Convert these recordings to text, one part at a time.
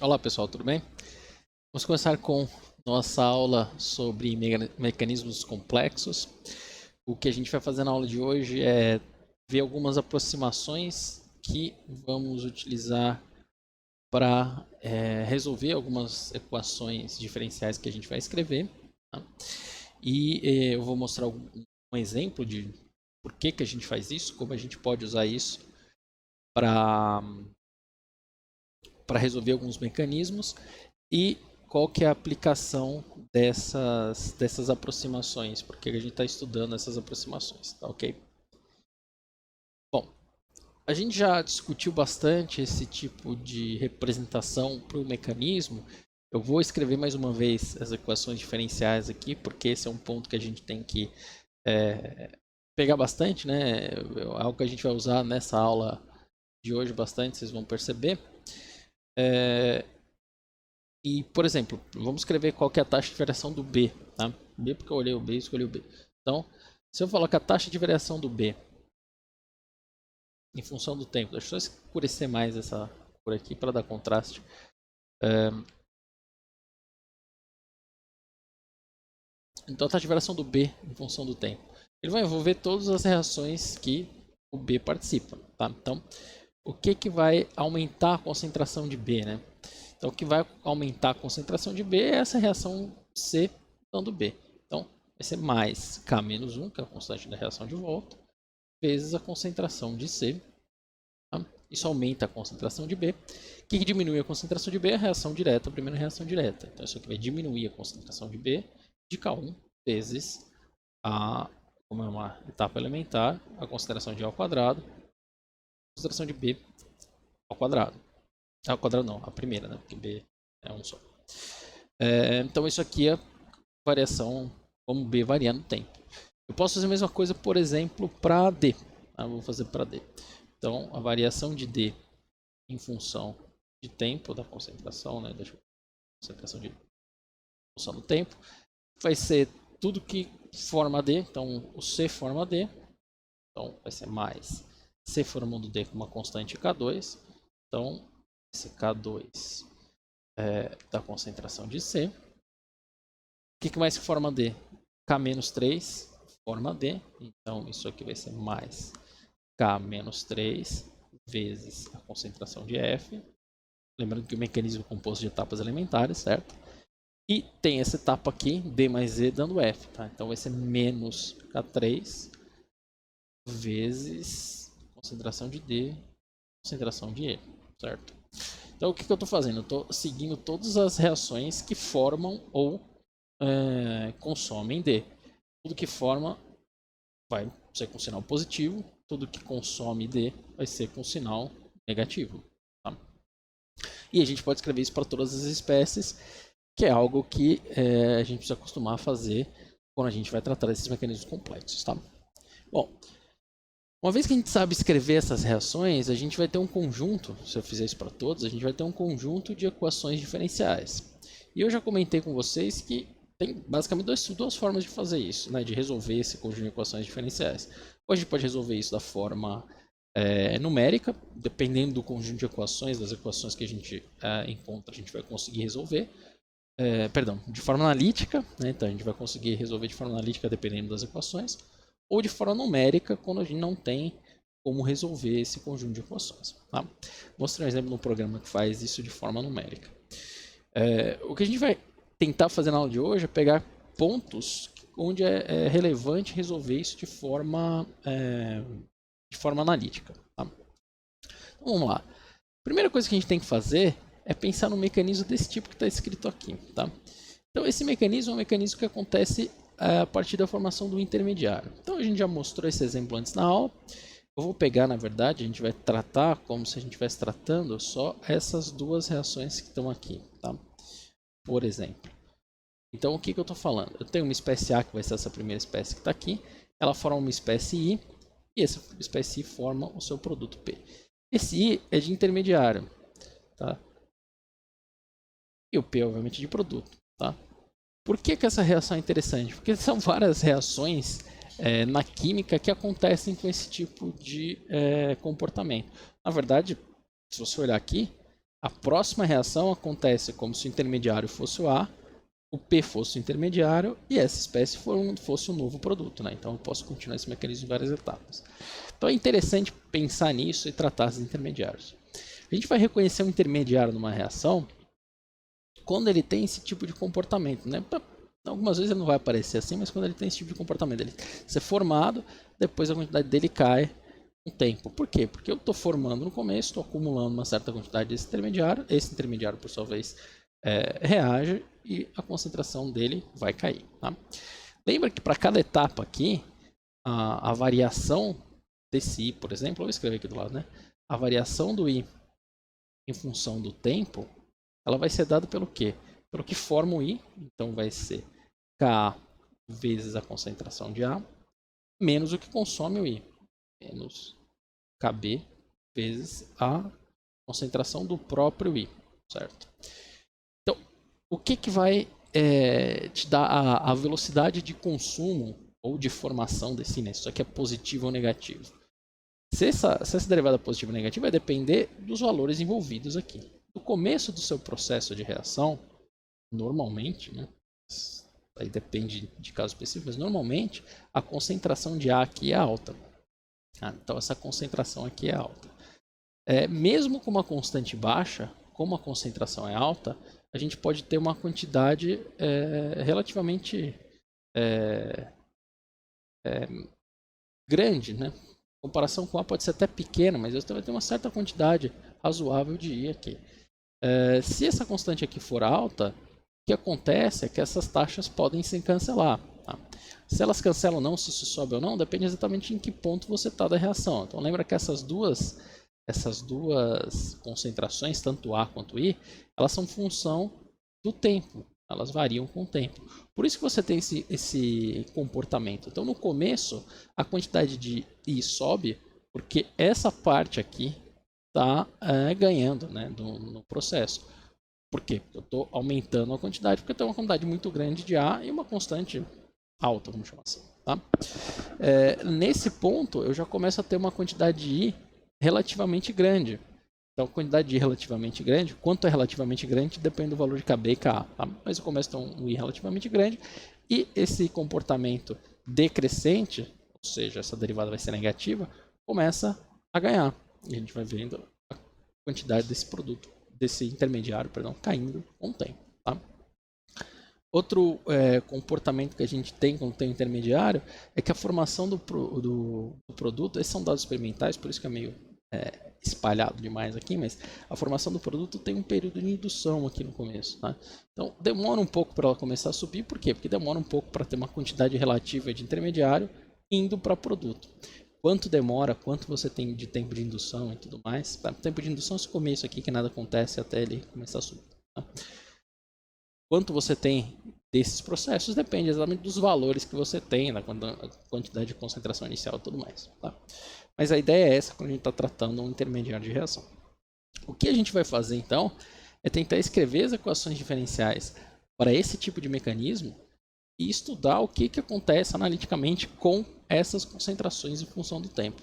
Olá pessoal, tudo bem? Vamos começar com nossa aula sobre mecanismos complexos. O que a gente vai fazer na aula de hoje é ver algumas aproximações que vamos utilizar para resolver algumas equações diferenciais que a gente vai escrever. Tá? E eu vou mostrar um exemplo de por que a gente faz isso, como a gente pode usar isso para resolver alguns mecanismos e qual que é a aplicação dessas aproximações, porque a gente está estudando essas aproximações, tá ok? Bom, a gente já discutiu bastante esse tipo de representação para o mecanismo. Eu vou escrever mais uma vez as equações diferenciais aqui, porque esse é um ponto que a gente tem que pegar bastante, né? É algo que a gente vai usar nessa aula de hoje bastante, vocês vão perceber. E, por exemplo, vamos escrever qual que é a taxa de variação do B. Tá? B porque eu olhei o B e escolhi o B. Então, se eu falar que a taxa de variação do B em função do tempo, deixa eu só escurecer mais essa cor aqui para dar contraste. Então, a taxa de variação do B em função do tempo. Ele vai envolver todas as reações que o B participa. Tá? Então, o que vai aumentar a concentração de B? Né? Então, o que vai aumentar a concentração de B é essa reação C dando B. Então, vai ser mais K menos 1, que é a constante da reação de volta, vezes a concentração de C. Tá? Isso aumenta a concentração de B. O que diminui a concentração de B? A reação direta, a primeira reação direta. Então, isso aqui vai diminuir a concentração de B de K1 vezes como é uma etapa elementar, a concentração de A ao quadrado, a concentração de B ao quadrado. Ao quadrado não, a primeira, né? Porque B é um só. Então isso aqui é variação como B varia no tempo. Eu posso fazer a mesma coisa, por exemplo, para D. Vou fazer para D. Então a variação de D em função de tempo da concentração, né? Da concentração de função do tempo, vai ser tudo que forma D. Então o C forma D. Então vai ser mais C formando D com uma constante K2. Então esse K2 da concentração de C. O que mais forma D? K-3 forma D. Então isso aqui vai ser mais K-3 vezes a concentração de F. Lembrando que o mecanismo é composto de etapas elementares, certo? E tem essa etapa aqui, D mais E, dando F. Tá? Então vai ser menos K3 vezes concentração de D, concentração de E, certo? Então o que eu estou fazendo? Eu estou seguindo todas as reações que formam ou consomem D. Tudo que forma vai ser com sinal positivo, tudo que consome D vai ser com sinal negativo. Tá? E a gente pode escrever isso para todas as espécies, que é algo que a gente precisa acostumar a fazer quando a gente vai tratar desses mecanismos complexos. Tá? Bom, uma vez que a gente sabe escrever essas reações, a gente vai ter um conjunto, se eu fizer isso para todos, a gente vai ter um conjunto de equações diferenciais. E eu já comentei com vocês que tem basicamente duas formas de fazer isso, né, de resolver esse conjunto de equações diferenciais. Ou a gente pode resolver isso da forma numérica, dependendo do conjunto de equações, das equações que a gente encontra, a gente vai conseguir resolver. Perdão, de forma analítica, né, então a gente vai conseguir resolver de forma analítica dependendo das equações, ou de forma numérica, quando a gente não tem como resolver esse conjunto de equações. Tá? Vou mostrar um exemplo de um programa que faz isso de forma numérica. O que a gente vai tentar fazer na aula de hoje é pegar pontos onde é relevante resolver isso de forma analítica. Tá? Então, vamos lá. A primeira coisa que a gente tem que fazer é pensar num mecanismo desse tipo que está escrito aqui. Tá? Então, esse mecanismo é um mecanismo que acontece a partir da formação do intermediário. Então, a gente já mostrou esse exemplo antes na aula. Eu vou pegar, na verdade, a gente vai tratar como se a gente estivesse tratando só essas duas reações que estão aqui. Tá? Por exemplo. Então, o que eu estou falando? Eu tenho uma espécie A, que vai ser essa primeira espécie que está aqui. Ela forma uma espécie I. E essa espécie I forma o seu produto P. Esse I é de intermediário. Tá? E o P, obviamente, de produto. Tá? Por que essa reação é interessante? Porque são várias reações na química que acontecem com esse tipo de comportamento. Na verdade, se você olhar aqui, A próxima reação acontece como se o intermediário fosse o A, o P fosse o intermediário e essa espécie fosse um novo produto, né? Então eu posso continuar esse mecanismo em várias etapas. Então é interessante pensar nisso e tratar os intermediários. A gente vai reconhecer um intermediário numa reação quando ele tem esse tipo de comportamento, né? Algumas vezes ele não vai aparecer assim, mas quando ele tem esse tipo de comportamento, ele ser formado, depois a quantidade dele cai um tempo. Por quê? Porque eu estou formando no começo, estou acumulando uma certa quantidade desse intermediário, esse intermediário, por sua vez, reage e a concentração dele vai cair. Tá? Lembra que para cada etapa aqui, a variação desse I, por exemplo, eu vou escrever aqui do lado, né? A variação do I em função do tempo, ela vai ser dada pelo quê? Pelo que forma o I, então vai ser Ka vezes a concentração de A, menos o que consome o I, menos Kb vezes a concentração do próprio I, certo? Então, o que vai te dar a velocidade de consumo ou de formação desse I, né? Isso aqui é positivo ou negativo. Se essa derivada positiva ou negativa vai depender dos valores envolvidos aqui. No começo do seu processo de reação, normalmente, né? Aí depende de caso específico, mas normalmente a concentração de A aqui é alta. Então essa concentração aqui é alta. Mesmo com uma constante baixa, como a concentração é alta, a gente pode ter uma quantidade relativamente grande, né? Em comparação com A pode ser até pequena, mas você vai ter uma certa quantidade razoável de I aqui. Se essa constante aqui for alta, o que acontece é que essas taxas podem se cancelar. Tá? Se elas cancelam ou não, se isso sobe ou não, depende exatamente em que ponto você está da reação. Então lembra que essas duas concentrações, tanto A quanto I, elas são função do tempo. Elas variam com o tempo. Por isso que você tem esse comportamento. Então no começo, a quantidade de I sobe, porque essa parte aqui está ganhando, né, no processo. Por quê? Porque eu estou aumentando a quantidade, porque eu tenho uma quantidade muito grande de A e uma constante alta, vamos chamar assim. Tá? Nesse ponto, eu já começo a ter uma quantidade de I relativamente grande. Então, a quantidade de I relativamente grande, quanto é relativamente grande, depende do valor de Kb e Ka. Tá? Mas eu começo a ter um I relativamente grande e esse comportamento decrescente, ou seja, essa derivada vai ser negativa, começa a ganhar. E a gente vai vendo a quantidade desse produto, desse intermediário, caindo com o tempo. Tá? Outro comportamento que a gente tem quando tem um intermediário é que a formação do produto, esses são dados experimentais, por isso que é meio espalhado demais aqui, mas a formação do produto tem um período de indução aqui no começo. Tá? Então demora um pouco para ela começar a subir, por quê? Porque demora um pouco para ter uma quantidade relativa de intermediário indo para produto. Quanto demora, quanto você tem de tempo de indução e tudo mais. Tá? Tempo de indução é esse começo aqui que nada acontece até ele começar a subir. Tá? Quanto você tem desses processos depende exatamente dos valores que você tem, da quantidade de concentração inicial e tudo mais. Tá? Mas a ideia é essa quando a gente está tratando um intermediário de reação. O que a gente vai fazer então é tentar escrever as equações diferenciais para esse tipo de mecanismo e estudar o que acontece analiticamente com essas concentrações em função do tempo.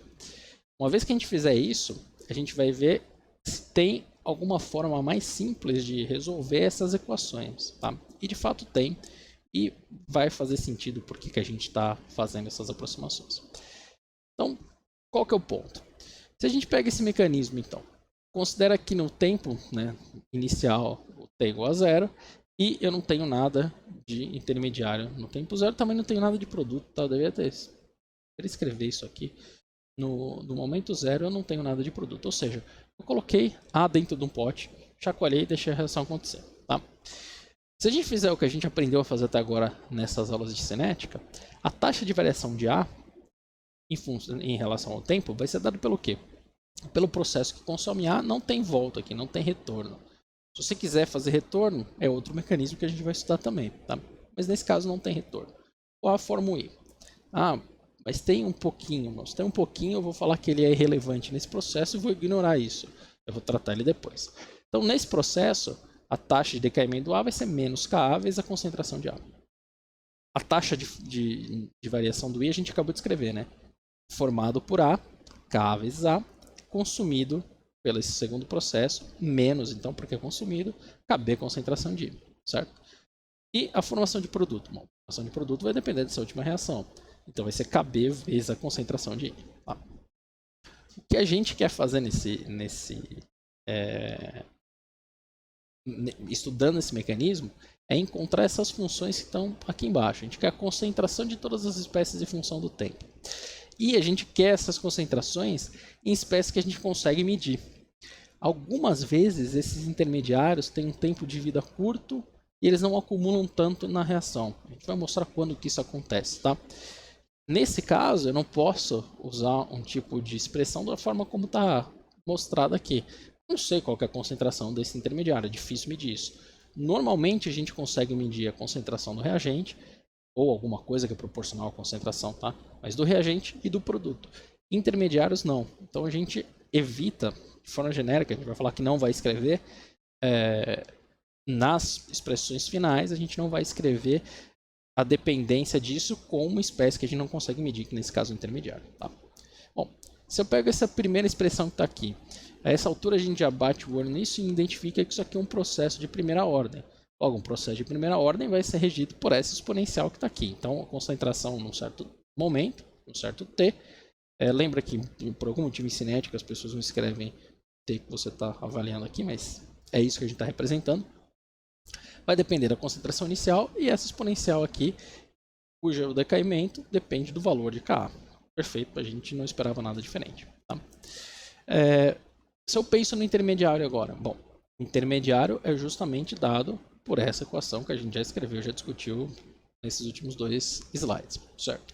Uma vez que a gente fizer isso, a gente vai ver se tem alguma forma mais simples de resolver essas equações. Tá? E de fato tem, e vai fazer sentido por que a gente está fazendo essas aproximações. Então, qual que é o ponto? Se a gente pega esse mecanismo, então, considera que no tempo, né, inicial o t é igual a zero, e eu não tenho nada de intermediário no tempo zero, também não tenho nada de produto, tá? Eu deveria escrever isso aqui. No momento zero eu não tenho nada de produto, ou seja, eu coloquei A dentro de um pote, chacoalhei e deixei a reação acontecer. Tá? Se a gente fizer o que a gente aprendeu a fazer até agora nessas aulas de cinética, a taxa de variação de A em relação ao tempo vai ser dada pelo quê? Pelo processo que consome A, não tem volta aqui, não tem retorno. Se você quiser fazer retorno, é outro mecanismo que a gente vai estudar também. Tá? Mas nesse caso não tem retorno. Qual a fórmula I? Mas tem um pouquinho, se tem um pouquinho, eu vou falar que ele é irrelevante nesse processo e vou ignorar isso. Eu vou tratar ele depois. Então, nesse processo, a taxa de decaimento do A vai ser menos Ka vezes a concentração de A. A taxa de variação do I a gente acabou de escrever, né? Formado por A, Ka vezes A, consumido pelo esse segundo processo, menos, então, porque é consumido, KB concentração de I, certo? E a formação de produto? Bom, a formação de produto vai depender dessa última reação. Então vai ser KB vezes a concentração de I. Tá? O que a gente quer fazer estudando esse mecanismo é encontrar essas funções que estão aqui embaixo. A gente quer a concentração de todas as espécies em função do tempo. E a gente quer essas concentrações em espécies que a gente consegue medir. Algumas vezes esses intermediários têm um tempo de vida curto e eles não acumulam tanto na reação. A gente vai mostrar quando que isso acontece, tá? Nesse caso, eu não posso usar um tipo de expressão da forma como está mostrado aqui. Não sei qual é a concentração desse intermediário, é difícil medir isso. Normalmente a gente consegue medir a concentração do reagente, ou alguma coisa que é proporcional à concentração, tá? Mas do reagente e do produto. Intermediários não. Então a gente evita, de forma genérica, a gente vai falar que não vai escrever, nas expressões finais, a gente não vai escrever a dependência disso com uma espécie que a gente não consegue medir, que nesse caso é o intermediário. Tá? Bom, se eu pego essa primeira expressão que está aqui, a essa altura a gente já bate o olho nisso e identifica que isso aqui é um processo de primeira ordem. Logo, um processo de primeira ordem vai ser regido por essa exponencial que está aqui. Então, a concentração num certo momento, num certo t, lembra que por algum motivo em cinética as pessoas não escrevem t que você está avaliando aqui, mas é isso que a gente está representando. Vai depender da concentração inicial e essa exponencial aqui, cujo decaimento depende do valor de Ka. Perfeito, a gente não esperava nada diferente. Tá? Se eu penso no intermediário agora, bom, o intermediário é justamente dado por essa equação que a gente já escreveu, já discutiu nesses últimos 2 slides, certo?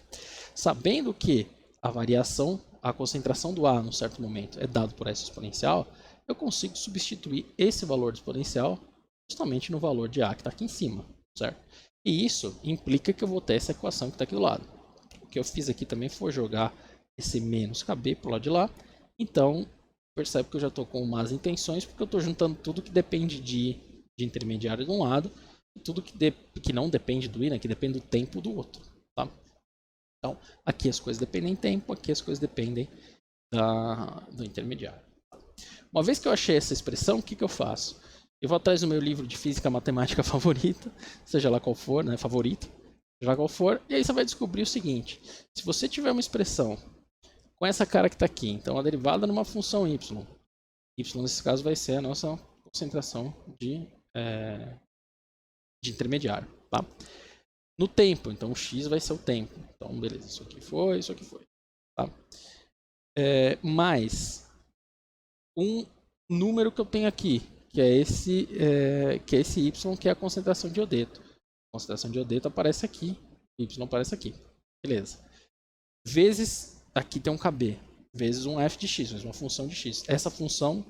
Sabendo que a variação, a concentração do A num certo momento é dado por essa exponencial, eu consigo substituir esse valor de exponencial justamente no valor de A que está aqui em cima, certo? E isso implica que eu vou ter essa equação que está aqui do lado. O que eu fiz aqui também foi jogar esse menos KB para o lado de lá, então percebe que eu já estou com más intenções, porque eu estou juntando tudo que depende de intermediário de um lado e tudo que não depende do I, né, que depende do tempo do outro. Tá? Então, aqui as coisas dependem do tempo, aqui as coisas dependem do intermediário. Uma vez que eu achei essa expressão, o que eu faço? Eu vou atrás do meu livro de física matemática favorita, seja lá qual for, né, favorito, seja lá qual for, e aí você vai descobrir o seguinte: se você tiver uma expressão com essa cara que está aqui, então a derivada numa função y nesse caso vai ser a nossa concentração de intermediário, tá? No tempo, então o x vai ser o tempo, então beleza, isso aqui foi, tá? Mais um número que eu tenho aqui, que é esse y, que é a concentração de iodeto. A concentração de iodeto aparece aqui, y aparece aqui, beleza? Vezes, aqui tem um KB, vezes um f de x, uma função de x. Essa função,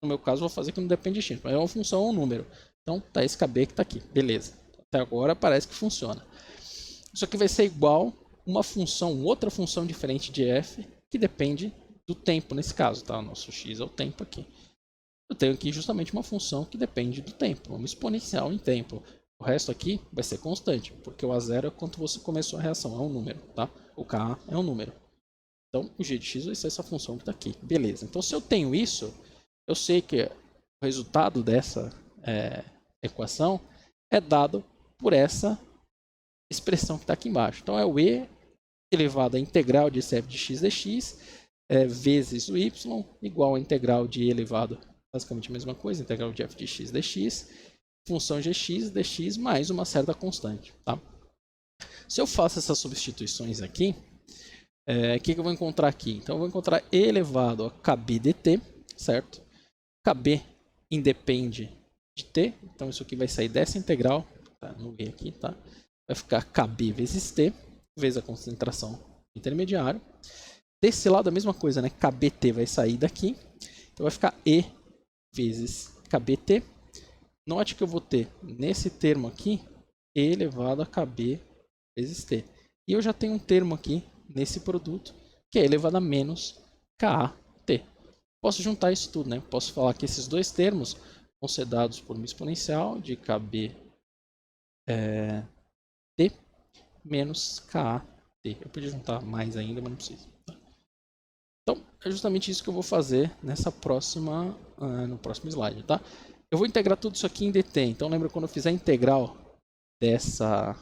no meu caso, vou fazer que não depende de x, mas é uma função ou um número. Então, tá esse KB que está aqui, beleza. Até agora parece que funciona. Isso aqui vai ser igual uma função, outra função diferente de f, que depende do tempo nesse caso, tá? O nosso x é o tempo aqui. Eu tenho aqui justamente uma função que depende do tempo, uma exponencial em tempo. O resto aqui vai ser constante, porque o A0 é quanto você começou a reação, é um número, tá? O Ka é um número. Então, o g de x vai ser essa função que está aqui. Beleza. Então, se eu tenho isso, eu sei que o resultado dessa equação é dado por essa expressão que está aqui embaixo. Então, é o e elevado à integral de f de x dx vezes o y igual à integral de e elevado, basicamente a mesma coisa, integral de f de x dx, função gx dx mais uma certa constante. Tá? Se eu faço essas substituições aqui, o que eu vou encontrar aqui? Então, eu vou encontrar e elevado a kb dt, certo? Kb independe de t, então isso aqui vai sair dessa integral, tá? No e aqui, tá? Vai ficar kb vezes t, vezes a concentração intermediária. Desse lado a mesma coisa, né? kbt vai sair daqui, então vai ficar e vezes kbt. Note que eu vou ter nesse termo aqui e elevado a kb vezes t. E eu já tenho um termo aqui nesse produto que é elevado a menos Ka t. Posso juntar isso tudo, né? Posso falar que esses dois termos vão ser dados por uma exponencial de kb t menos Ka t. Eu podia juntar mais ainda, mas não preciso. Então, é justamente isso que eu vou fazer nessa próxima, no próximo slide, tá? Eu vou integrar tudo isso aqui em dt. Então lembra quando eu fizer a integral dessa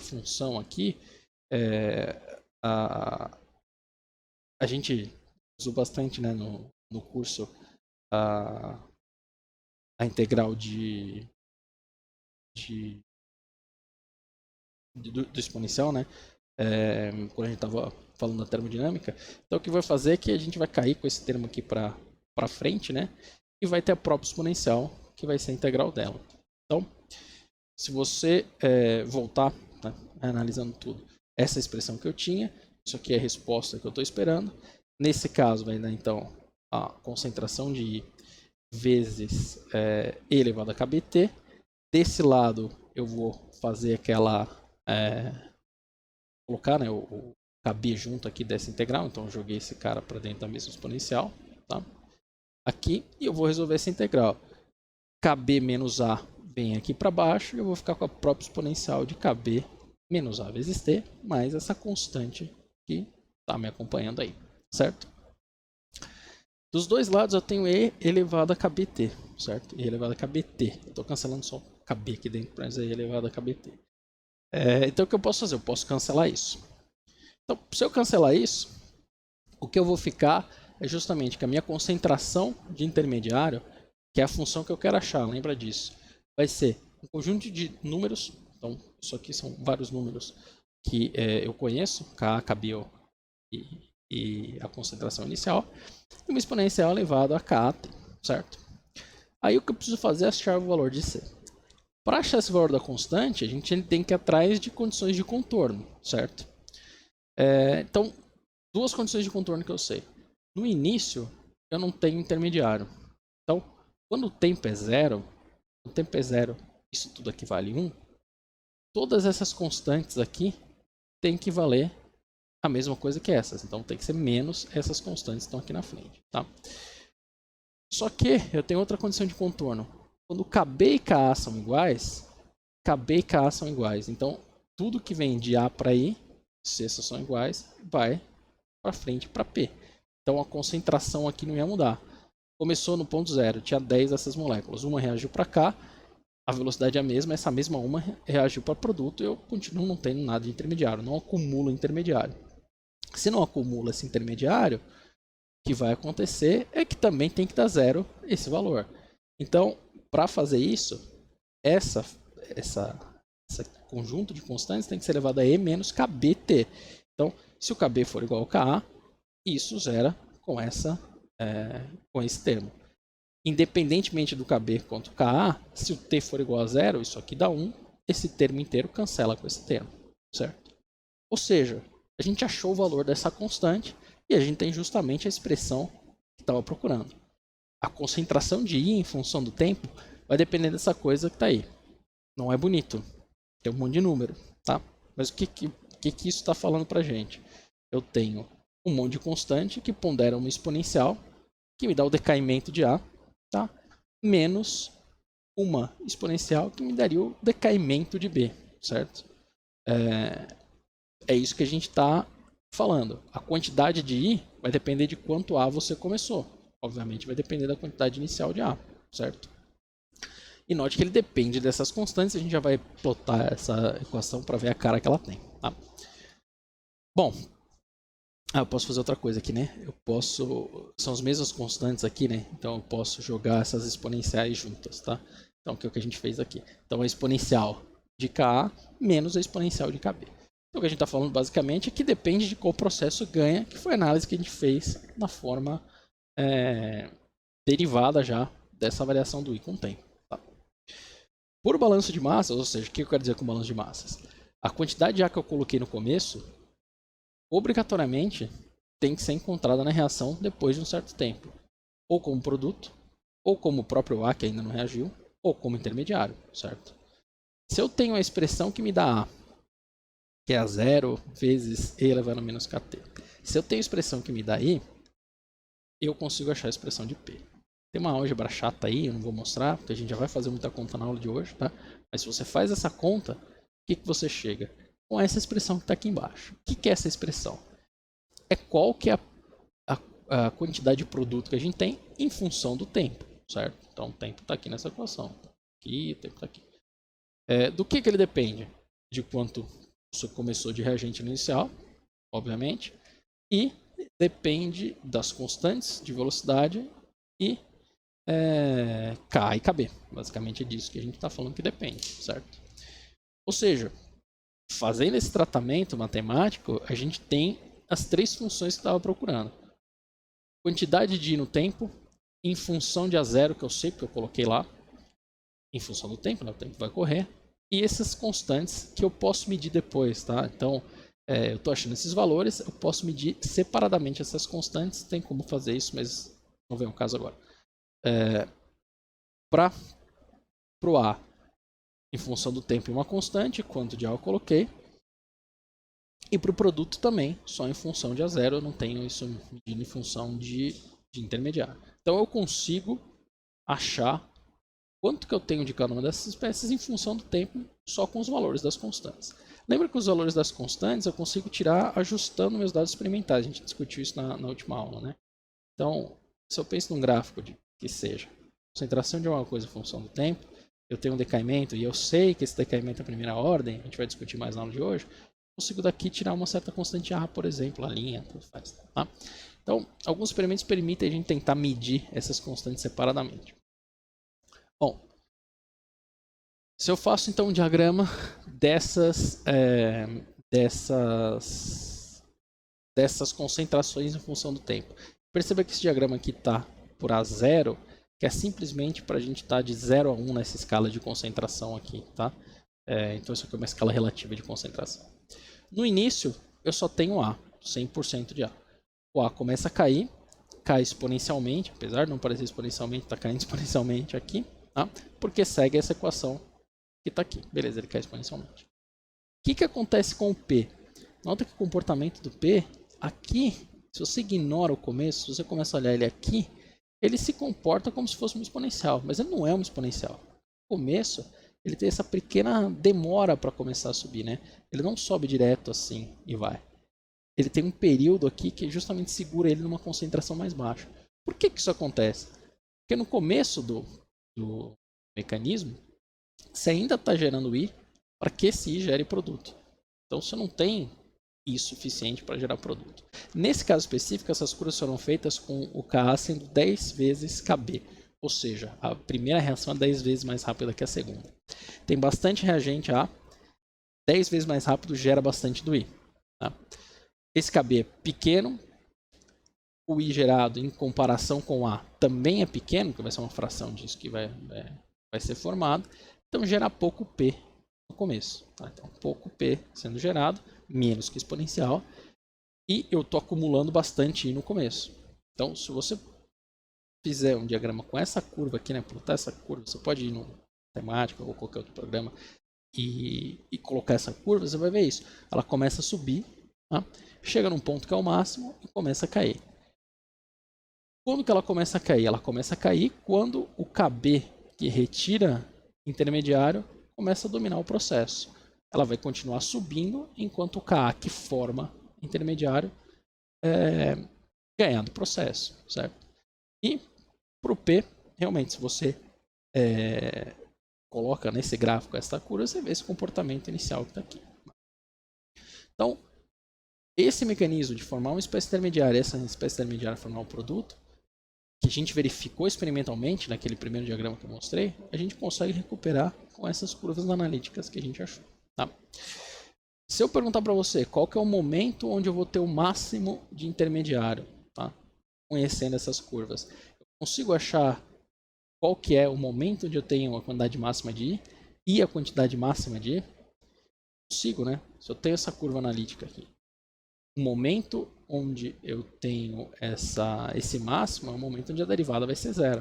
função aqui, a gente usou bastante, né, no curso a integral do exponencial, né? Quando a gente estava falando da termodinâmica. Então o que vai fazer é que a gente vai cair com esse termo aqui para frente, né? E vai ter a própria exponencial, que vai ser a integral dela. Então, se você voltar, né, analisando tudo, essa expressão que eu tinha, isso aqui é a resposta que eu estou esperando. Nesse caso, vai dar então a concentração de I vezes E elevado a kBt. Desse lado, eu vou fazer aquela... colocar, né, o kb junto aqui dessa integral. Então, eu joguei esse cara para dentro da mesma exponencial. Tá? Aqui, e eu vou resolver essa integral. kb menos A vem aqui para baixo, e eu vou ficar com a própria exponencial de kb menos A vezes t, mais essa constante que está me acompanhando aí, certo? Dos dois lados eu tenho E elevado a kBt, certo? E elevado a kBt. Estou cancelando só kb aqui dentro, mas E elevado a kBt. Então o que eu posso fazer? Eu posso cancelar isso. Então, se eu cancelar isso, o que eu vou ficar é justamente que a minha concentração de intermediário, que é a função que eu quero achar, lembra disso, vai ser um conjunto de números. Então, isso aqui são vários números que eu conheço, K, KBO e a concentração inicial, e uma exponencial elevada a Kt, certo? Aí o que eu preciso fazer é achar o valor de C. Para achar esse valor da constante, a gente tem que ir atrás de condições de contorno, certo? Então, duas condições de contorno que eu sei. No início, eu não tenho intermediário. Então, quando o tempo é zero, isso tudo aqui vale 1, todas essas constantes aqui têm que valer a mesma coisa que essas. Então, tem que ser menos essas constantes que estão aqui na frente. Tá? Só que eu tenho outra condição de contorno. Quando kb e ka são iguais, kb e ka são iguais. Então, tudo que vem de A para I, se essas são iguais, vai para frente para P. Então, a concentração aqui não ia mudar. Começou no ponto zero, tinha 10 dessas moléculas. Uma reagiu para cá, a velocidade é a mesma, essa mesma uma reagiu para produto e eu continuo não tendo nada de intermediário, não acumulo intermediário. Se não acumula esse intermediário, o que vai acontecer é que também tem que dar zero esse valor. Então, para fazer isso, esse conjunto de constantes tem que ser elevado a E menos kBt. Então, se o kb for igual ao Ka, isso zera com esse termo. Independentemente do kb quanto Ka, se o t for igual a zero, isso aqui dá 1, esse termo inteiro cancela com esse termo, certo? Ou seja, a gente achou o valor dessa constante e a gente tem justamente a expressão que estava procurando. A concentração de I em função do tempo vai depender dessa coisa que está aí. Não é bonito, tem um monte de número, tá? Mas o que isso está falando para a gente? Eu tenho um monte de constante que pondera uma exponencial que me dá o decaimento de A, tá? Menos uma exponencial que me daria o decaimento de B, certo? É isso que a gente está falando. A quantidade de I vai depender de quanto A você começou. Obviamente vai depender da quantidade inicial de A, certo? E note que ele depende dessas constantes. A gente já vai plotar essa equação para ver a cara que ela tem. Tá? Bom, eu posso fazer outra coisa aqui, né? São as mesmas constantes aqui, né? Então eu posso jogar essas exponenciais juntas, tá? Então que é o que a gente fez aqui. Então a exponencial de Ka menos a exponencial de Kb. Então o que a gente está falando basicamente é que depende de qual processo ganha, que foi a análise que a gente fez na forma derivada já dessa variação do I com o tempo. Tá? Por balanço de massas, ou seja, o que eu quero dizer com balanço de massas? A quantidade de A que eu coloquei no começo, obrigatoriamente, tem que ser encontrada na reação depois de um certo tempo. Ou como produto, ou como o próprio A que ainda não reagiu, ou como intermediário, certo? Se eu tenho a expressão que me dá A, que é a 0 vezes E elevado a menos Kt. Se eu tenho a expressão que me dá I, eu consigo achar a expressão de P. Tem uma álgebra chata aí, eu não vou mostrar, porque a gente já vai fazer muita conta na aula de hoje, tá? Mas se você faz essa conta, o que você chega? Com essa expressão que está aqui embaixo. O que é essa expressão? É qual que é a quantidade de produto que a gente tem em função do tempo, certo? Então o tempo está aqui nessa equação. Aqui, o tempo está aqui. Do que ele depende? De quanto você começou de reagente inicial, obviamente, e depende das constantes de velocidade e K e KB. Basicamente é disso que a gente está falando que depende, certo? Ou seja, fazendo esse tratamento matemático, a gente tem as três funções que estava procurando. Quantidade de I no tempo, em função de A0, que eu sei porque eu coloquei lá, em função do tempo, né? O tempo vai correr, e essas constantes que eu posso medir depois, tá? Então, eu estou achando esses valores, eu posso medir separadamente essas constantes, tem como fazer isso, mas não vem ao caso agora. Para o A, em função do tempo, uma constante, quanto de A eu coloquei, e para o produto também, só em função de A0, eu não tenho isso medido em função de intermediário. Então eu consigo achar quanto que eu tenho de cada uma dessas espécies em função do tempo, só com os valores das constantes. Lembra que os valores das constantes eu consigo tirar ajustando meus dados experimentais. A gente discutiu isso na última aula, né? Então, se eu penso num gráfico de que seja concentração de uma coisa em função do tempo, eu tenho um decaimento e eu sei que esse decaimento é a primeira ordem, a gente vai discutir mais na aula de hoje, consigo daqui tirar uma certa constante A, por exemplo, a linha, tudo faz, tá? Então, alguns experimentos permitem a gente tentar medir essas constantes separadamente. Bom, se eu faço então um diagrama dessas concentrações em função do tempo, perceba que esse diagrama aqui está por A0, que é simplesmente para a gente estar de 0 a 1 nessa escala de concentração aqui, tá? Então isso aqui é uma escala relativa de concentração. No início, eu só tenho A, 100% de A. O A começa a cair, cai exponencialmente, apesar de não parecer exponencialmente, está caindo exponencialmente aqui, tá? Porque segue essa equação que está aqui. Beleza, ele cai exponencialmente. O que acontece com o P? Nota que o comportamento do P, aqui, se você ignora o começo, se você começa a olhar ele aqui, ele se comporta como se fosse um exponencial, mas ele não é um exponencial. No começo, ele tem essa pequena demora para começar a subir, né? Ele não sobe direto assim e vai. Ele tem um período aqui que justamente segura ele numa concentração mais baixa. Por que isso acontece? Porque no começo do mecanismo, você ainda está gerando I para que esse I gere produto. Então você não tem I suficiente para gerar produto. Nesse caso específico, essas curvas foram feitas com o Ka sendo 10 vezes Kb. Ou seja, a primeira reação é 10 vezes mais rápida que a segunda. Tem bastante reagente A, 10 vezes mais rápido gera bastante do I. Tá? Esse Kb é pequeno, o I gerado em comparação com A também é pequeno, que vai ser uma fração disso que vai ser formado. Então gera pouco P no começo. Tá? Então pouco P sendo gerado, menos que exponencial. E eu estou acumulando bastante I no começo. Então se você fizer um diagrama com essa curva aqui, né, plotar essa curva, você pode ir no Matemática ou qualquer outro programa e colocar essa curva, você vai ver isso. Ela começa a subir, tá? Chega num ponto que é o máximo e começa a cair. Quando que ela começa a cair? Ela começa a cair quando o Kb, que retira intermediário, começa a dominar o processo. Ela vai continuar subindo enquanto o Ka, que forma intermediário, ganhar do processo, certo? E para o P, realmente, se você coloca nesse gráfico essa curva, você vê esse comportamento inicial que está aqui. Então, esse mecanismo de formar uma espécie intermediária, essa espécie intermediária formar um produto, que a gente verificou experimentalmente naquele primeiro diagrama que eu mostrei, a gente consegue recuperar com essas curvas analíticas que a gente achou. Tá? Se eu perguntar para você qual que é o momento onde eu vou ter o máximo de intermediário, tá? Conhecendo essas curvas, eu consigo achar qual que é o momento onde eu tenho a quantidade máxima de I e a quantidade máxima de I? Consigo, né? Se eu tenho essa curva analítica aqui, o momento onde eu tenho esse máximo é o momento onde a derivada vai ser zero.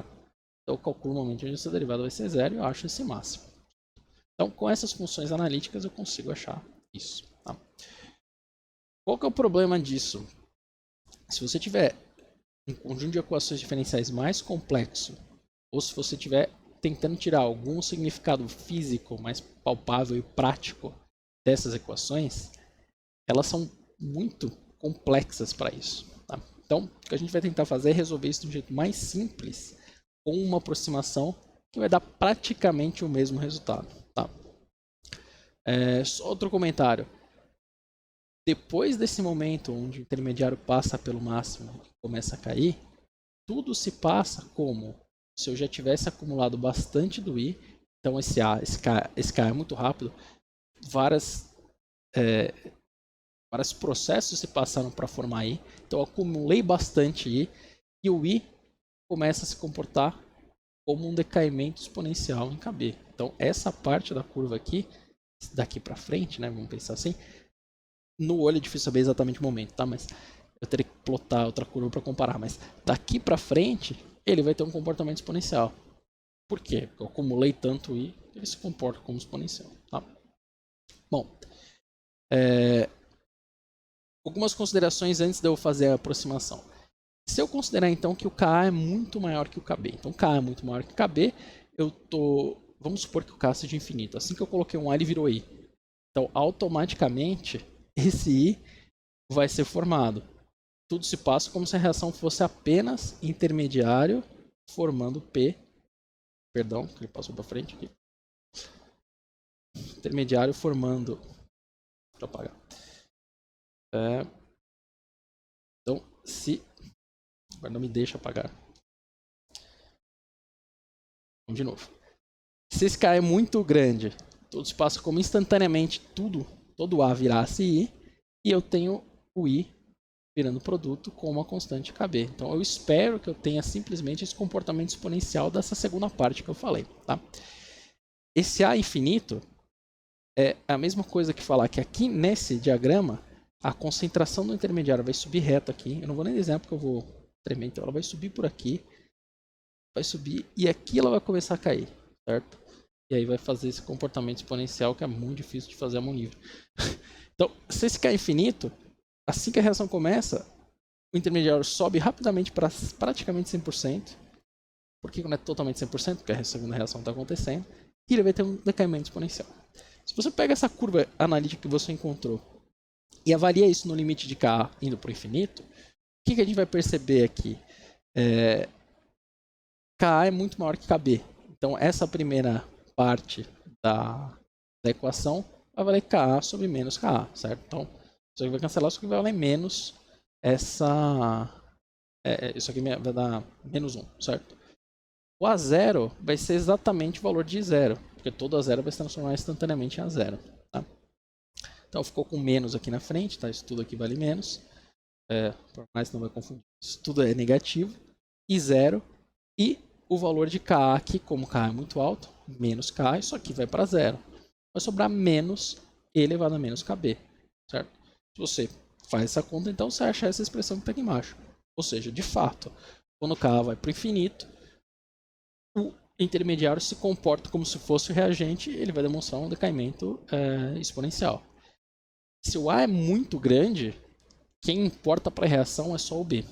Então eu calculo o momento onde essa derivada vai ser zero e eu acho esse máximo. Então com essas funções analíticas eu consigo achar isso. Tá? Qual que é o problema disso? Se você tiver um conjunto de equações diferenciais mais complexo, ou se você estiver tentando tirar algum significado físico mais palpável e prático dessas equações, elas são muito complexas para isso. Tá? Então, o que a gente vai tentar fazer é resolver isso de um jeito mais simples, com uma aproximação que vai dar praticamente o mesmo resultado. Tá? Só outro comentário. Depois desse momento onde o intermediário passa pelo máximo e começa a cair, tudo se passa como se eu já tivesse acumulado bastante do I. Então esse K é muito rápido. Vários processos se passaram para formar I. Então eu acumulei bastante I. E o I começa a se comportar como um decaimento exponencial em KB. Então essa parte da curva aqui, daqui para frente, né, vamos pensar assim, no olho é difícil saber exatamente o momento, tá? Mas eu teria que plotar outra curva para comparar. Mas daqui para frente, ele vai ter um comportamento exponencial. Por quê? Porque eu acumulei tanto I, ele se comporta como exponencial. Tá? Bom, algumas considerações antes de eu fazer a aproximação. Se eu considerar então que o Ka é muito maior que o Kb, então Ka é muito maior que Kb, vamos supor que o K seja infinito. Assim que eu coloquei um A, ele virou I. Então, automaticamente, esse I vai ser formado. Tudo se passa como se a reação fosse apenas intermediário formando P. Perdão, que ele passou para frente aqui. Intermediário formando. Deixa eu apagar. Então, se. Agora não me deixa apagar. Vamos de novo. Se esse K é muito grande, tudo se passa como instantaneamente todo A virasse I, e eu tenho o I virando produto com uma constante KB. Então eu espero que eu tenha simplesmente esse comportamento exponencial dessa segunda parte que eu falei. Tá? Esse A infinito é a mesma coisa que falar que aqui nesse diagrama a concentração do intermediário vai subir reto aqui. Eu não vou nem dizer porque eu vou tremer, então ela vai subir por aqui, vai subir e aqui ela vai começar a cair, certo? E aí vai fazer esse comportamento exponencial que é muito difícil de fazer a mão livre. Então, se esse K é infinito, assim que a reação começa, o intermediário sobe rapidamente para praticamente 100%. Por que não é totalmente 100%? Porque a segunda reação está acontecendo. E ele vai ter um decaimento exponencial. Se você pega essa curva analítica que você encontrou e avalia isso no limite de K indo para o infinito, o que a gente vai perceber aqui? Ka é muito maior que Kb. Então, essa primeira parte da equação vai valer Ka sobre menos Ka, certo? Então, isso aqui vai cancelar, isso aqui vai valer menos isso aqui vai dar menos 1, certo? O A0 vai ser exatamente o valor de zero, porque todo A0 vai se transformar instantaneamente em A0. Tá? Então, ficou com menos aqui na frente, tá? Isso tudo aqui vale menos. Por mais que não vai confundir, isso tudo é negativo. E 0. E o valor de Ka aqui, como Ka é muito alto, menos Ka, isso aqui vai para 0. Vai sobrar menos E elevado a menos Kb, certo? Se você faz essa conta, então você acha essa expressão que está aqui embaixo. Ou seja, de fato, quando Ka vai para o infinito, o intermediário se comporta como se fosse o reagente, ele vai demonstrar um decaimento exponencial. Se o A é muito grande, quem importa para a reação é só o B.